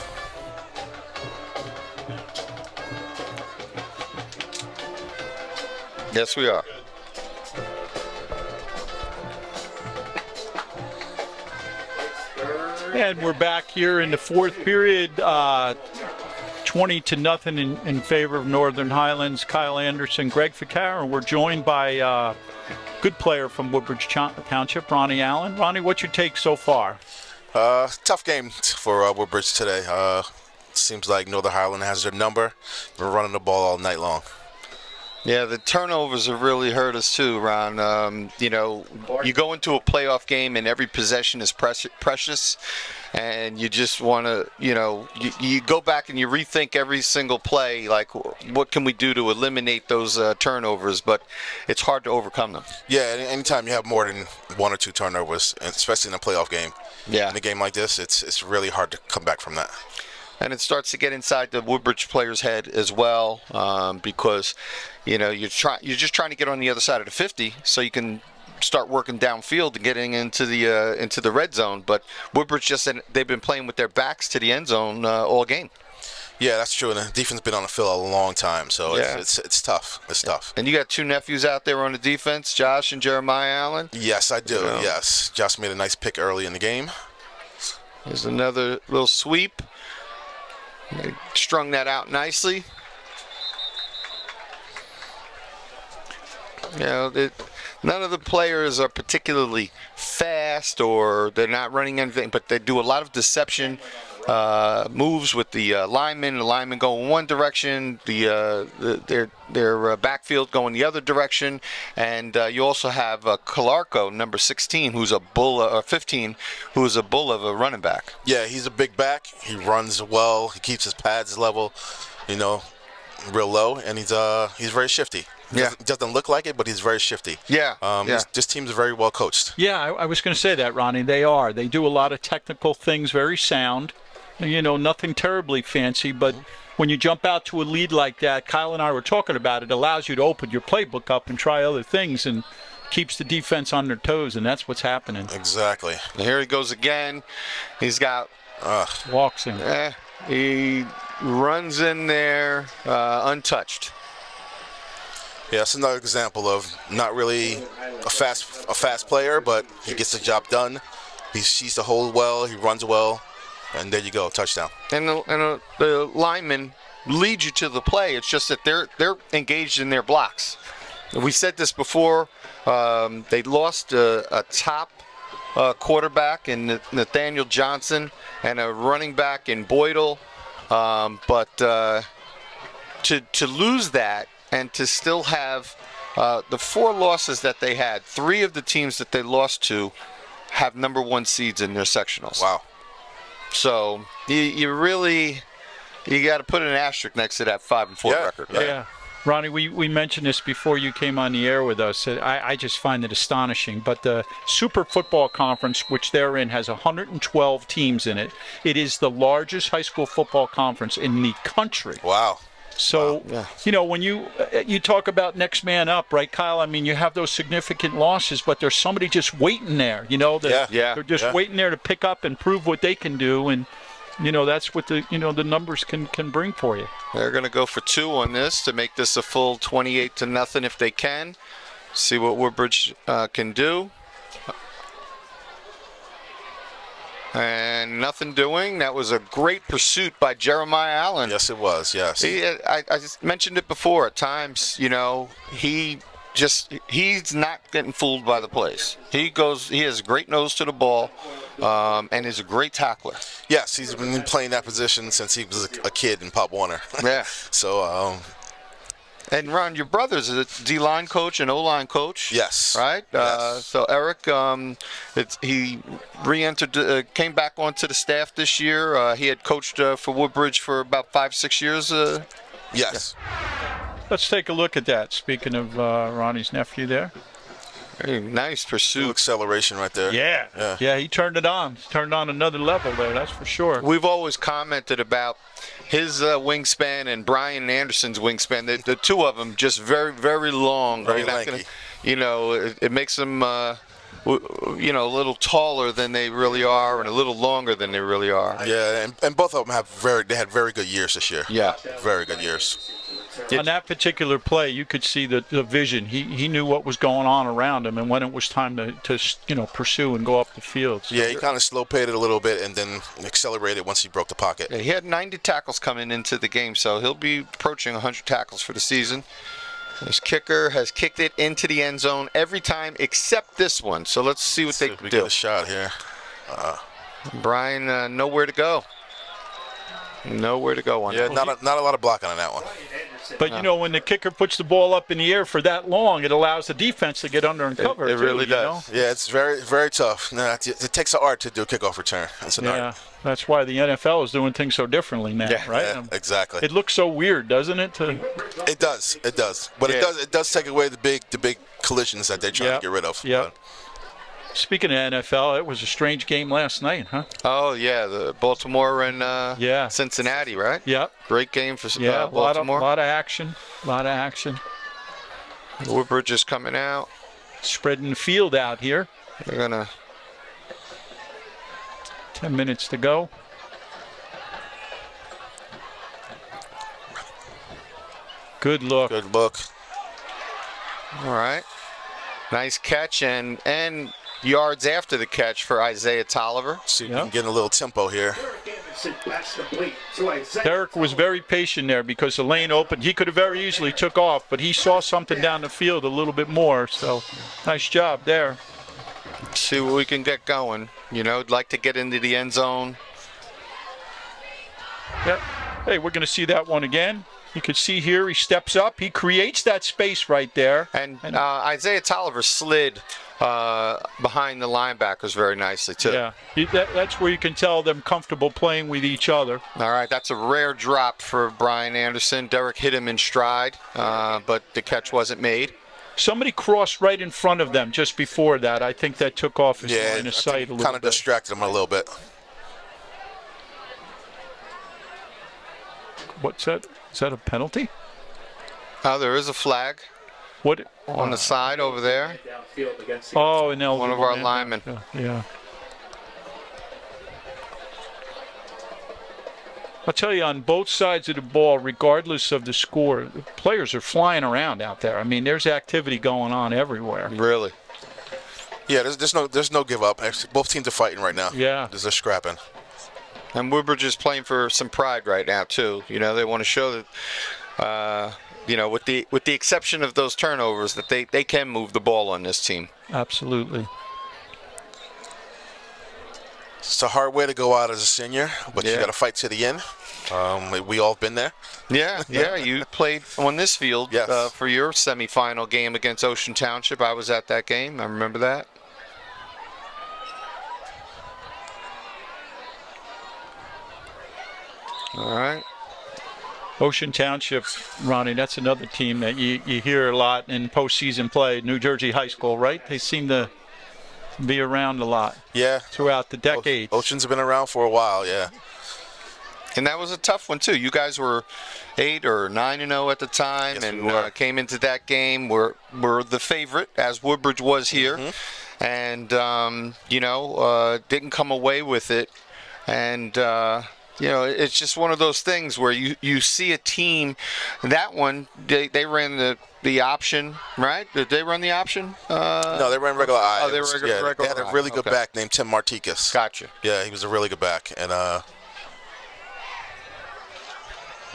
Yes, we are. And we're back here in the fourth period, 20-0 in favor of Northern Highlands. Kyle Anderson, Greg Ficara, and we're joined by a good player from Woodbridge Township, Ronnie Allen. Ronnie, what's your take so far? Tough game for Woodbridge today. Seems like Northern Highland has their number. We're running the ball all night long. Yeah, the turnovers have really hurt us too, Ron. You know, you go into a playoff game and every possession is precious, and you just want to, you know, you go back and you rethink every single play, like what can we do to eliminate those turnovers, but it's hard to overcome them. Yeah, anytime you have more than 1 or 2 turnovers, and especially in a playoff game, in a game like this, it's really hard to come back from that. And it starts to get inside the Woodbridge player's head as well, because, you know, you're just trying to get on the other side of the 50 so you can start working downfield and getting into the red zone. But Woodbridge they've been playing with their backs to the end zone all game. Yeah, that's true. And the defense has been on the field a long time, so it's tough. It's tough. And you got 2 nephews out there on the defense, Josh and Jeremiah Allen? Yes, I do. You know. Yes. Josh made a nice pick early in the game. Here's another little sweep. They strung that out nicely. You know, none of the players are particularly fast or they're not running anything, but they do a lot of deception moves with the linemen. The linemen go in one direction, their backfield going the other direction, and you also have Calarco, number 16, who's a bull, or 15, who's a bull of a running back. Yeah, he's a big back. He runs well. He keeps his pads level, you know, real low, and he's very shifty. Doesn't look like it, but he's very shifty. This team's very well coached. Yeah, I was going to say that, Ronnie. They are. They do a lot of technical things, very sound. You know, nothing terribly fancy, but when you jump out to a lead like that, Kyle and I were talking about it, allows you to open your playbook up and try other things and keeps the defense on their toes, and that's what's happening. Exactly. And here he goes again. He's got walks in. He runs in there untouched. Yeah, that's another example of not really a fast player, but he gets the job done. He sees the hole well. He runs well. And there you go, touchdown. And the linemen lead you to the play. It's just that they're engaged in their blocks. We said this before. They lost a top quarterback in Nathaniel Johnson and a running back in Boydell. But to lose that and to still have the 4 losses that they had, 3 of the teams that they lost to have number 1 seeds in their sectionals. Wow. So you got to put an asterisk next to that 5-4 record. Right? Yeah. Ronnie, we mentioned this before you came on the air with us. I just find it astonishing. But the Super Football Conference, which they're in, has 112 teams in it. It is the largest high school football conference in the country. Wow. So, you know, when you talk about next man up, right, Kyle? I mean, you have those significant losses, but there's somebody just waiting there, you know? They're just waiting there to pick up and prove what they can do, and, you know, that's what the numbers can bring for you. They're going to go for 2 on this to make this a full 28-0 if they can. See what Woodbridge can do. And nothing doing. That was a great pursuit by Jeremiah Allen. Yes, it was. Yes. I just mentioned it before. At times, you know, he's not getting fooled by the plays. He has a great nose to the ball, and is a great tackler. Yes, he's been playing that position since he was a kid in Pop Warner. Yeah. So. And Ron, your brother's a D-line coach and O-line coach. Yes. Right? Yes. So Eric, he re-entered, came back onto the staff this year. He had coached for Woodbridge for about 5-6 years. Yes. Let's take a look at that. Speaking of Ronnie's nephew there. Very nice pursuit. Full acceleration right there. Yeah, he turned it on. Turned on another level there, that's for sure. We've always commented about his wingspan and Brian Anderson's wingspan. The 2 of them just very, very long. Very lanky. You know, it makes them, a little taller than they really are and a little longer than they really are. Yeah, and both of them had very good years this year. Yeah. Very good years. On that particular play, you could see the vision. He knew what was going on around him and when it was time to pursue and go up the field. So. Yeah, he kind of slow-paced it a little bit and then accelerated once he broke the pocket. Yeah, he had 90 tackles coming into the game, so he'll be approaching 100 tackles for the season. His kicker has kicked it into the end zone every time except this one. So let's see what they can do. Get a shot here. Brian, nowhere to go. Nowhere to go on that. Yeah, not a lot of blocking on that one. But, you know, when the kicker puts the ball up in the air for that long, it allows the defense to get under and cover. It really does. You know? Yeah, it's very, very tough. No, it takes an art to do a kickoff return. It's an art. That's why the NFL is doing things so differently now, right? Yeah, exactly. It looks so weird, doesn't it? It does. It does. But it does take away the big collisions that they're trying to get rid of. Yeah. Speaking of NFL, it was a strange game last night, huh? Oh, yeah, the Baltimore and Cincinnati, right? Yep. Great game for A Baltimore. lot of action. Woodbridge is coming out. Spreading the field out here. They're going to... 10 minutes to go. Good look. Good look. All right. Nice catch and yards after the catch for Isaiah Tolliver. See if we can get a little tempo here. Derek was very patient there because the lane opened. He could have very easily took off, but he saw something down the field a little bit more. So nice job there. See what we can get going. You know, like to get into the end zone. Yep. Hey, we're going to see that one again. You can see here he steps up. He creates that space right there. And Isaiah Tolliver slid behind the linebackers very nicely, too. Yeah, that's where you can tell them comfortable playing with each other. All right, that's a rare drop for Brian Anderson. Derek hit him in stride, but the catch wasn't made. Somebody crossed right in front of them just before that. I think that took off his line of sight a little bit. Kind of distracted him a little bit. What's that? Is that a penalty? Oh, there is a flag. What? On the side over there. Oh, and one of our linemen. Yeah. I'll tell you, on both sides of the ball, regardless of the score, the players are flying around out there. I mean, there's activity going on everywhere. Really? Yeah, there's no give up. Actually, both teams are fighting right now. Yeah. There's a scrapping. And Woodbridge is playing for some pride right now too. You know, they want to show that, you know, with the exception of those turnovers, that they can move the ball on this team. Absolutely. It's a hard way to go out as a senior, but you got to fight to the end. We all been there. Yeah. You played on this field for your semifinal game against Ocean Township. I was at that game. I remember that. All right. Ocean Township, Ronnie, that's another team that you hear a lot in postseason play. New Jersey High School, right? They seem to be around a lot. Yeah. Throughout the decades. Ocean's been around for a while, yeah. And that was a tough one too. You guys were 8 or 9-0 at the time, yes, and came into that game. We're the favorite, as Woodbridge was here, and you know, didn't come away with it, and. You know, it's just one of those things where you see a team. That one, they ran the option, right? Did they run the option? No, they ran regular eye. Oh, they were regular. They had a really good back named Tim Martikas. Gotcha. Yeah, he was a really good back. And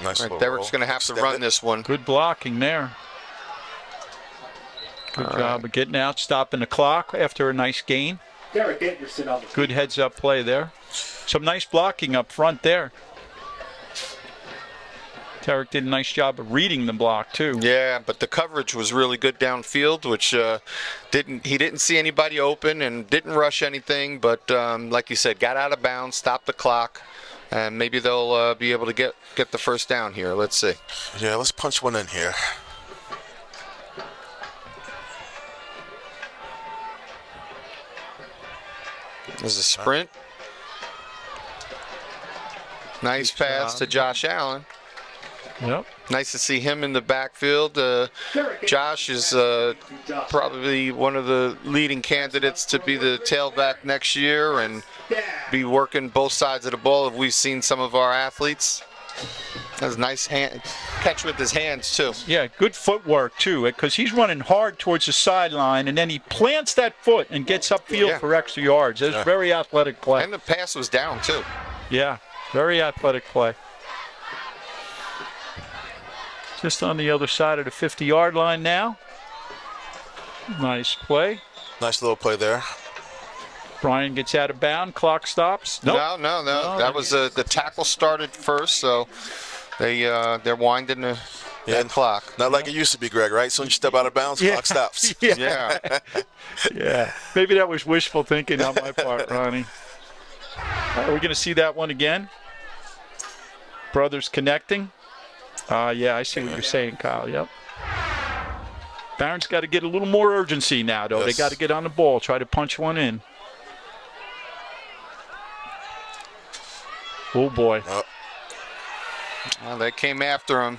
nice right, Derek's going to have to run this one. Good blocking there. Good job of getting out, stopping the clock after a nice gain. Derek Anderson on the good heads-up play there. Some nice blocking up front there. Derek did a nice job of reading the block too. Yeah, but the coverage was really good downfield, which he didn't see anybody open and didn't rush anything. But like you said, got out of bounds, stopped the clock, and maybe they'll be able to get the first down here. Let's see. Yeah, let's punch one in here. There's a sprint. Nice pass to Josh Allen. Yep. Nice to see him in the backfield. Josh is probably one of the leading candidates to be the tailback next year and be working both sides of the ball. If we've seen some of our athletes. That's a nice catch with his hands, too. Yeah, good footwork, too, because he's running hard towards the sideline, and then he plants that foot and gets upfield for extra yards. It's very athletic play. And the pass was down, too. Yeah, very athletic play. Just on the other side of the 50-yard line now. Nice play. Nice little play there. Brian gets out of bounds. Clock stops. Nope. No. That was the tackle started first, so they're winding the clock. Not like it used to be, Greg, right? So when you step out of bounds, clock stops. Yeah. Yeah. Maybe that was wishful thinking on my part, Ronnie. Are we going to see that one again? Brothers connecting? Yeah, I see what you're saying, Kyle. Yep. Barron's got to get a little more urgency now, though. They got to get on the ball, try to punch one in. Oh, boy. Well, they came after him.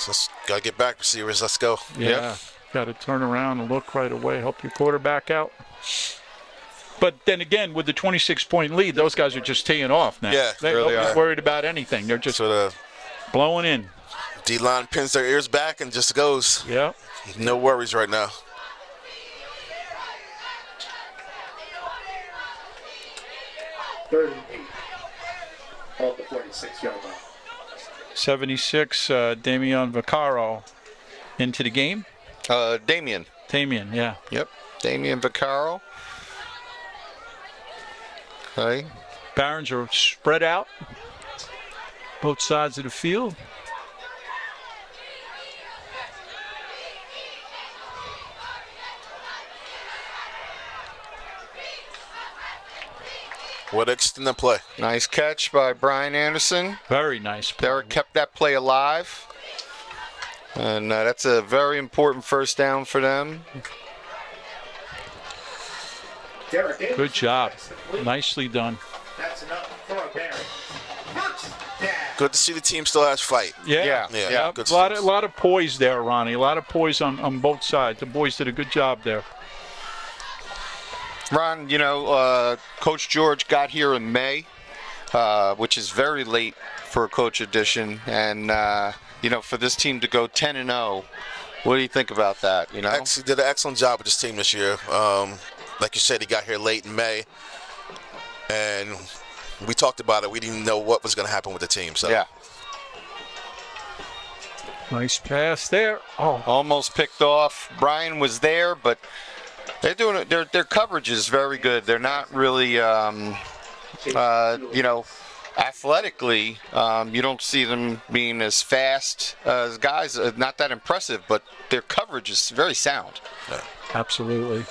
Just got to get back, receivers. Let's go. Yeah. Got to turn around and look right away, help your quarterback out. But then again, with the 26-point lead, those guys are just teeing off now. Yeah, They're really nobody's are. worried about anything. They're just blowing in. D-line pins their ears back and just goes. Yeah. No worries right now. Third and 8. Off the 46-yard line. 76, Damian Vaccaro into the game. Damian, yeah. Yep. Damian Vaccaro. Okay. Barons are spread out, both sides of the field. What extended play? Nice catch by Brian Anderson. Very nice play. Derek kept that play alive. And that's a very important first down for them. Good job. Nicely done. That's enough for a Barron. Good to see the team still has fight. Yeah. Good A lot of poise there, Ronnie. A lot of poise on both sides. The boys did a good job there. Ron, Coach George got here in May, which is very late for a coach addition. And, for this team to go 10-0, what do you think about that? He did an excellent job with this team this year. Like you said, he got here late in May. And we talked about it. We didn't know what was going to happen with the team. So. Yeah. Nice pass there. Oh, almost picked off. Brian was there, but they're doing it. Their coverage is very good. They're not really, athletically, you don't see them being as fast as guys. Not that impressive, but their coverage is very sound. Yeah. Absolutely.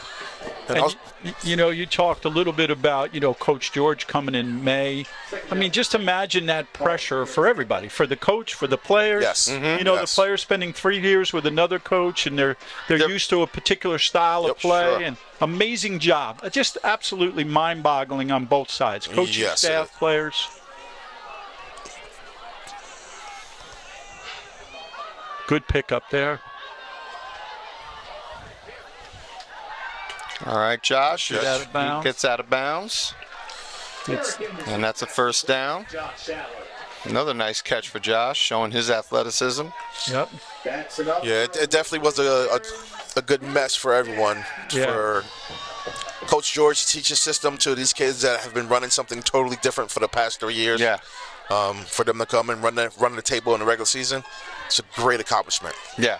And you talked a little bit about, Coach George coming in May. I mean, just imagine that pressure for everybody, for the coach, for the players. Yes. Mm-hmm. The players spending 3 years with another coach, and they're used to a particular style of play. Sure. And amazing job. Just absolutely mind-boggling on both sides. Coaching staff, players. Good pickup there. All right, Josh gets out of bounds. And that's a first down. Another nice catch for Josh, showing his athleticism. Yep. Yeah, it definitely was a good mess for everyone. Yeah. For Coach George to teach a system to these kids that have been running something totally different for the past 3 years. Yeah. For them to come and run the table in the regular season, it's a great accomplishment. Yeah.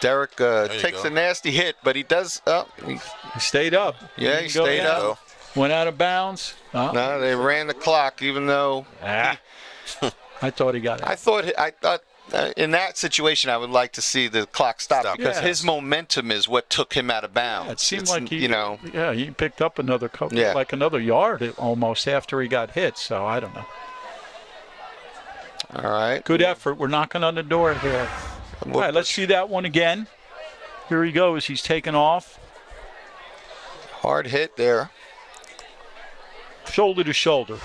Derek takes a nasty hit, but he does. He stayed up. Yeah, he stayed up. Went out of bounds. No, they ran the clock, even though. I thought he got it. I thought in that situation, I would like to see the clock stop because his momentum is what took him out of bounds. It seemed like he picked up another couple, like another yard almost after he got hit. So I don't know. All right. Good effort. We're knocking on the door here. All right, let's see that one again. Here he goes. He's taken off. Hard hit there. Shoulder to shoulder.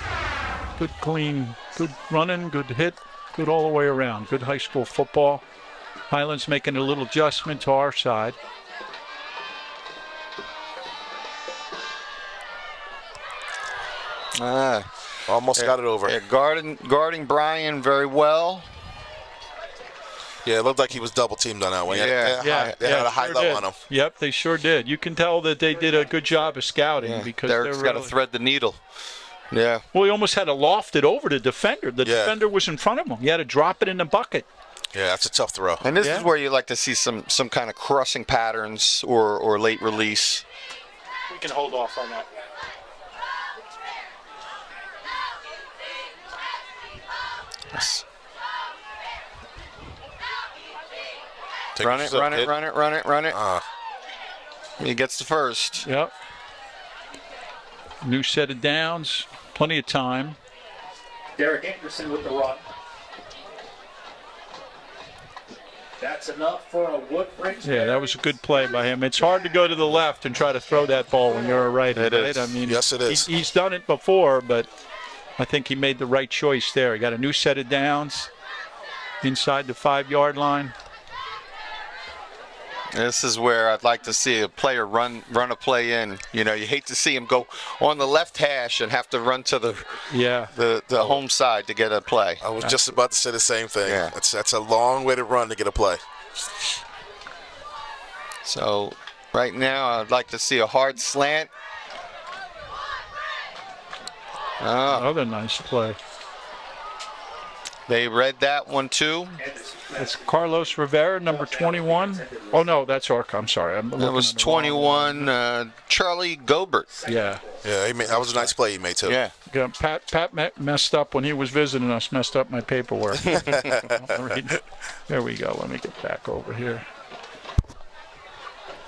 Good clean, good running, good hit, good all the way around. Good high school football. Highlands making a little adjustment to our side. Almost got it over. Yeah, guarding Brian very well. Yeah, it looked like he was double teamed on that one. They had a high level on him. Yep, they sure did. You can tell that they did a good job of scouting because Derek's got to thread the needle. Yeah. Well, he almost had to loft it over the defender. The defender was in front of him. He had to drop it in the bucket. Yeah, that's a tough throw. And this is where you like to see some kind of crossing patterns or late release. We can hold off on that. Yes. Take Run your it, stuff, run it, kid. run it, run it, run it. He gets the first. Yep. New set of downs. Plenty of time. Derek Anderson with the run. That's enough for a Woodbridge. Yeah, that was a good play by him. It's hard to go to the left and try to throw that ball when you're a righty, It right? is. I mean, Yes, it is. He's done it before, but I think he made the right choice there. He got a new set of downs inside the 5-yard line. This is where I'd like to see a player run a play in. You know, you hate to see him go on the left hash and have to run to the home side to get a play. I was just about to say the same thing. Yeah. That's a long way to run to get a play. So right now I'd like to see a hard slant. Another nice play. They read that one too. That's Carlos Rivera, number 21. Oh, no, that's Orca. I'm sorry. That was 21, Charlie Gobert. Yeah. Yeah, that was a nice play he made, too. Yeah. Pat messed up when he was visiting us, messed up my paperwork. There we go. Let me get back over here.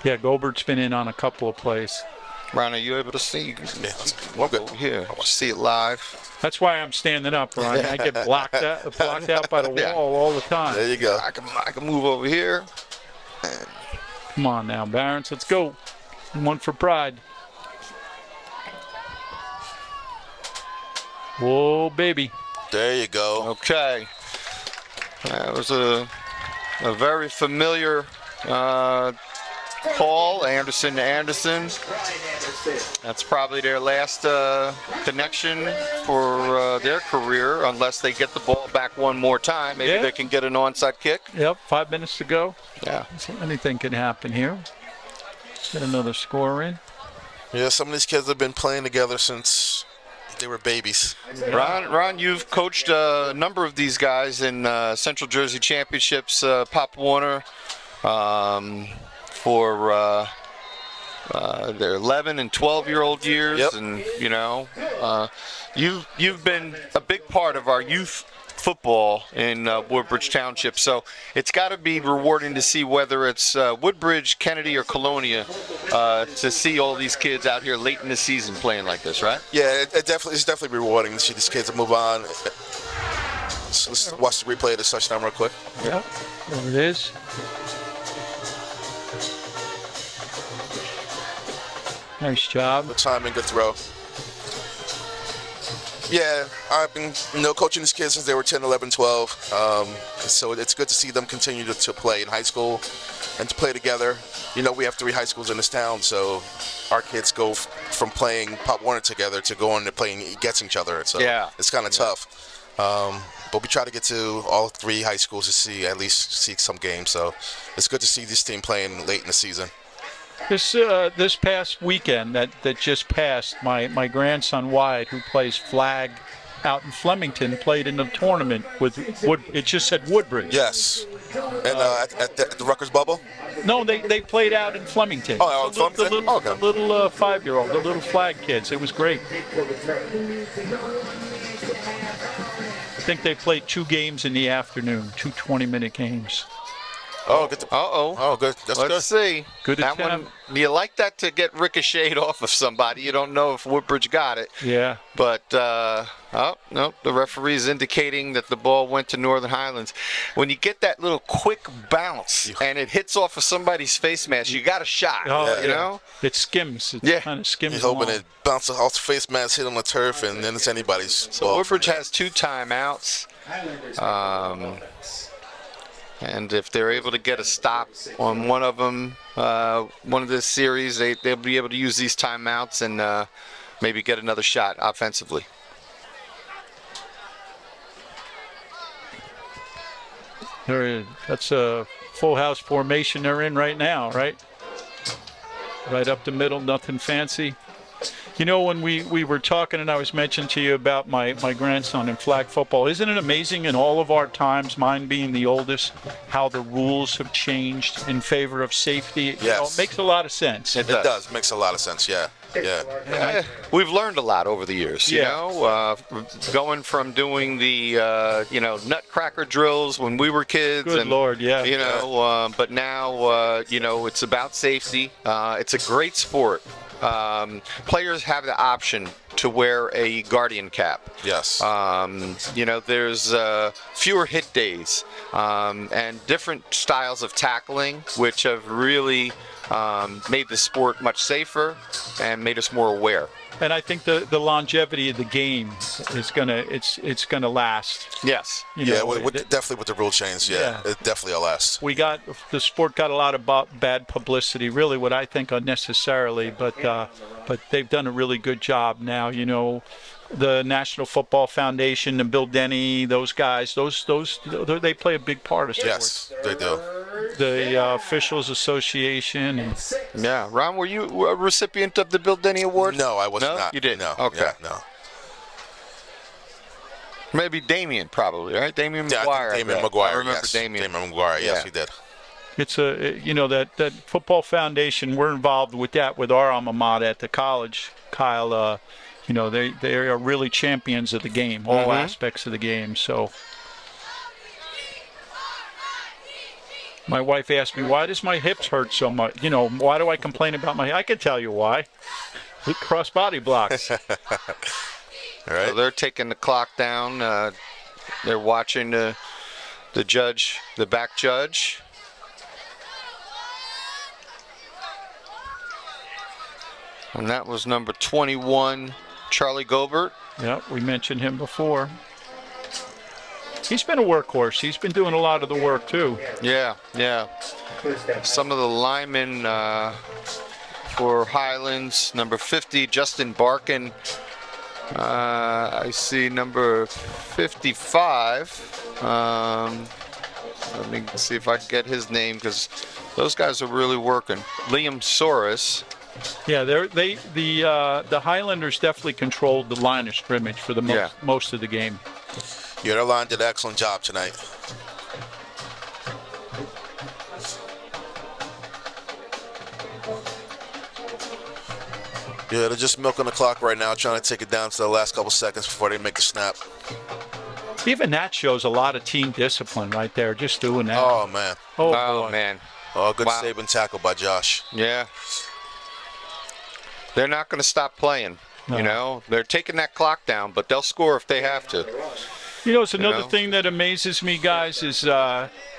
Yeah, Gobert's been in on a couple of plays. Ron, are you able to see? Yeah, well, good. Over here. See it live. That's why I'm standing up, Ron. I get blocked out by the wall all the time. There you go. I can move over here. Come on now, Barons. Let's go. One for pride. Whoa, baby. There you go. Okay. That was a very familiar call, Anderson to Anderson. That's probably their last connection for their career, unless they get the ball back one more time. Maybe they can get an onside kick. Yep, 5 minutes to go. Yeah. So anything can happen here. Get another score in. Yeah, some of these kids have been playing together since they were babies. Ron, you've coached a number of these guys in Central Jersey Championships. Pop Warner for their 11 and 12-year-old years, Yep. and you've been a big part of our youth football in Woodbridge Township. So it's got to be rewarding to see whether it's Woodbridge, Kennedy, or Colonia to see all these kids out here late in the season playing like this, right? Yeah, it's definitely rewarding to see these kids move on. So let's watch the replay of this touchdown real quick. Yep, there it is. Nice job. Good timing, good throw. Yeah, I've been coaching these kids since they were 10, 11, 12. So it's good to see them continue to play in high school and to play together. We have 3 high schools in this town, so our kids go from playing Pop Warner together to going to playing against each other. So it's kind of tough. But we try to get to all 3 high schools to at least see some games. So it's good to see this team playing late in the season. This past weekend that just passed, my grandson Wyatt, who plays flag out in Flemington, played in the tournament with it just said Woodbridge. Yes. And at the Rutgers Bubble? No, they played out in Flemington. Oh, Flemington? The little 5-year-old, the little flag kids. It was great. I think they played 2 games in the afternoon, 2 20-minute games. Oh, good. Oh, good. That's good. Let's see. Good that attempt. one. You like that to get ricocheted off of somebody. You don't know if Woodbridge got it. Yeah. But the referee is indicating that the ball went to Northern Highlands. When you get that little quick bounce and it hits off of somebody's face mask, you got a shot. Oh, you know? It skims. It kind of skims. He's hoping along. it bounces off the face mask, hit on the turf, and then it's anybody's So ball. Woodbridge has 2 timeouts. And if they're able to get a stop on one of them, one of this series, they'll be able to use these timeouts and maybe get another shot offensively. That's a full house formation they're in right now, right? Right up the middle, nothing fancy. You know, when we were talking and I was mentioning to you about my grandson in flag football, isn't it amazing in all of our times, mine being the oldest, how the rules have changed in favor of safety? You know, it makes a lot of sense. It does. Makes a lot of sense, yeah. We've learned a lot over the years, you know, going from doing the, nutcracker drills when we were kids. Good Lord, yeah. You know, but now, it's about safety. It's a great sport. Players have the option to wear a guardian cap. Yes. There's fewer hit days and different styles of tackling, which have really made the sport much safer and made us more aware. And I think the longevity of the game is it's gonna last. Yes. Definitely with the rule change. Yeah, it definitely will last. The sport got a lot of bad publicity, really, what I think unnecessarily, but they've done a really good job now. You know, the National Football Foundation and Bill Denny, those guys, they play a big part of sports. Yes, they do. The Officials Association. Yeah, Ron, were you a recipient of the Bill Denny Award? No, I was not. You didn't? No. Okay. Yeah, no. Maybe Damien, probably, right? Damien Yeah, McGuire. I think Damien McGuire. I remember yes. Damien. McGuire. Yes, he did. It's that football foundation. We're involved with that with our alma mater at the college, Kyle. They are really champions of the game, all aspects of the game. So my wife asked me, why does my hips hurt so much? You know, why do I complain about I can tell you why. Cross body blocks. All right. So they're taking the clock down. They're watching the judge, the back judge. And that was number 21, Charlie Gobert. Yep, we mentioned him before. He's been a workhorse. He's been doing a lot of the work, too. Yeah. Some of the linemen for Highlands, number 50, Justin Barkin. I see number 55. Let me see if I can get his name, because those guys are really working. Liam Soros. Yeah, the Highlanders definitely controlled the line of scrimmage for the most of the game. Yeah, their line did an excellent job tonight. Yeah, they're just milking the clock right now, trying to take it down to the last couple seconds before they make the snap. Even that shows a lot of team discipline right there, just doing that. Oh, man. Oh man. Oh, good save and tackle by Josh. Yeah. They're not going to stop playing. No. You know, they're taking that clock down, but they'll score if they have to. You know, it's another thing that amazes me, guys, is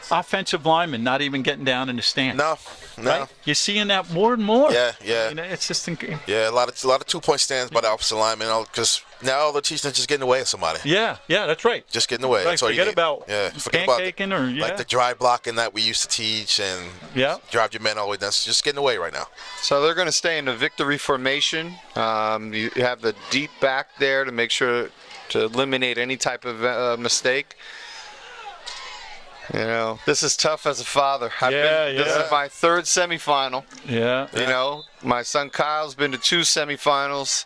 offensive linemen not even getting down in the stand. No. Right? You're seeing that more and more. Yeah. You know, it's just yeah, a lot of 2-point stands by the offensive linemen, because now all they're teaching is just getting away with somebody. Yeah, that's right. Just getting away. Right, That's all you forget need. about pancaking or like the drive blocking that we used to teach and drive your men all the way down. It's just getting away right now. So they're going to stay in the victory formation. You have the deep back there to make sure to eliminate any type of mistake. You know, this is tough as a father. This is my third semifinal. Yeah. You know, my son Kyle's been to 2 semifinals.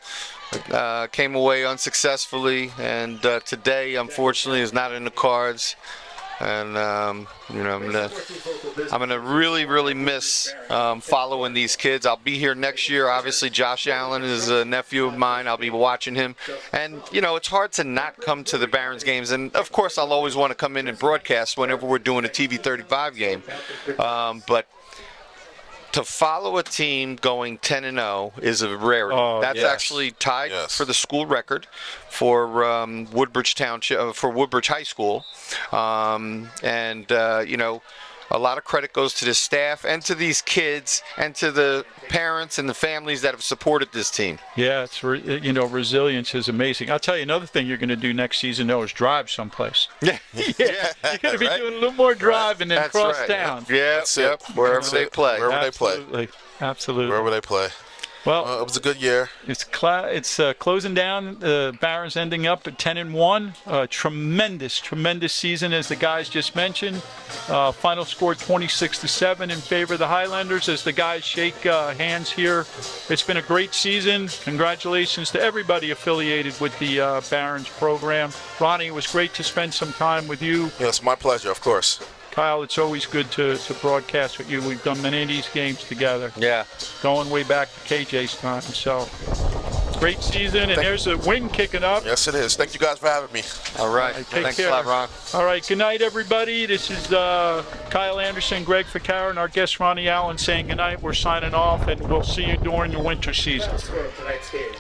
Came away unsuccessfully, and today, unfortunately, is not in the cards. And I'm gonna really, really miss following these kids. I'll be here next year. Obviously, Josh Allen is a nephew of mine. I'll be watching him, and it's hard to not come to the Barons games. And of course, I'll always want to come in and broadcast whenever we're doing a TV 35 game. But to follow a team going 10-0 is a rarity. That's actually tied for the school record for Woodbridge Township, for Woodbridge High School. A lot of credit goes to the staff and to these kids and to the parents and the families that have supported this team. Yeah, it's resilience is amazing. I'll tell you another thing you're going to do next season, though, is drive someplace. Yeah. You're going to be doing a little more driving and cross town. Yeah, wherever they play. Wherever they play. Absolutely. Wherever they play. Well, it was a good year. It's closing down. The Barons ending up at 10-1. Tremendous season, as the guys just mentioned. Final score 26-7 in favor of the Highlanders. As the guys shake hands here, it's been a great season. Congratulations to everybody affiliated with the Barons program. Ronnie, it was great to spend some time with you. Yes, my pleasure, of course. Kyle, it's always good to broadcast with you. We've done many of these games together. Yeah. Going way back to KJ's time. So, great season, and there's a win kicking up. Yes, it is. Thank you guys for having me. All right. Take Thanks care. a lot, Ron. All right. Good night, everybody. This is Kyle Anderson, Greg Ficarra, and our guest Ronnie Allen saying good night. We're signing off, and we'll see you during the winter season. Tonight's game.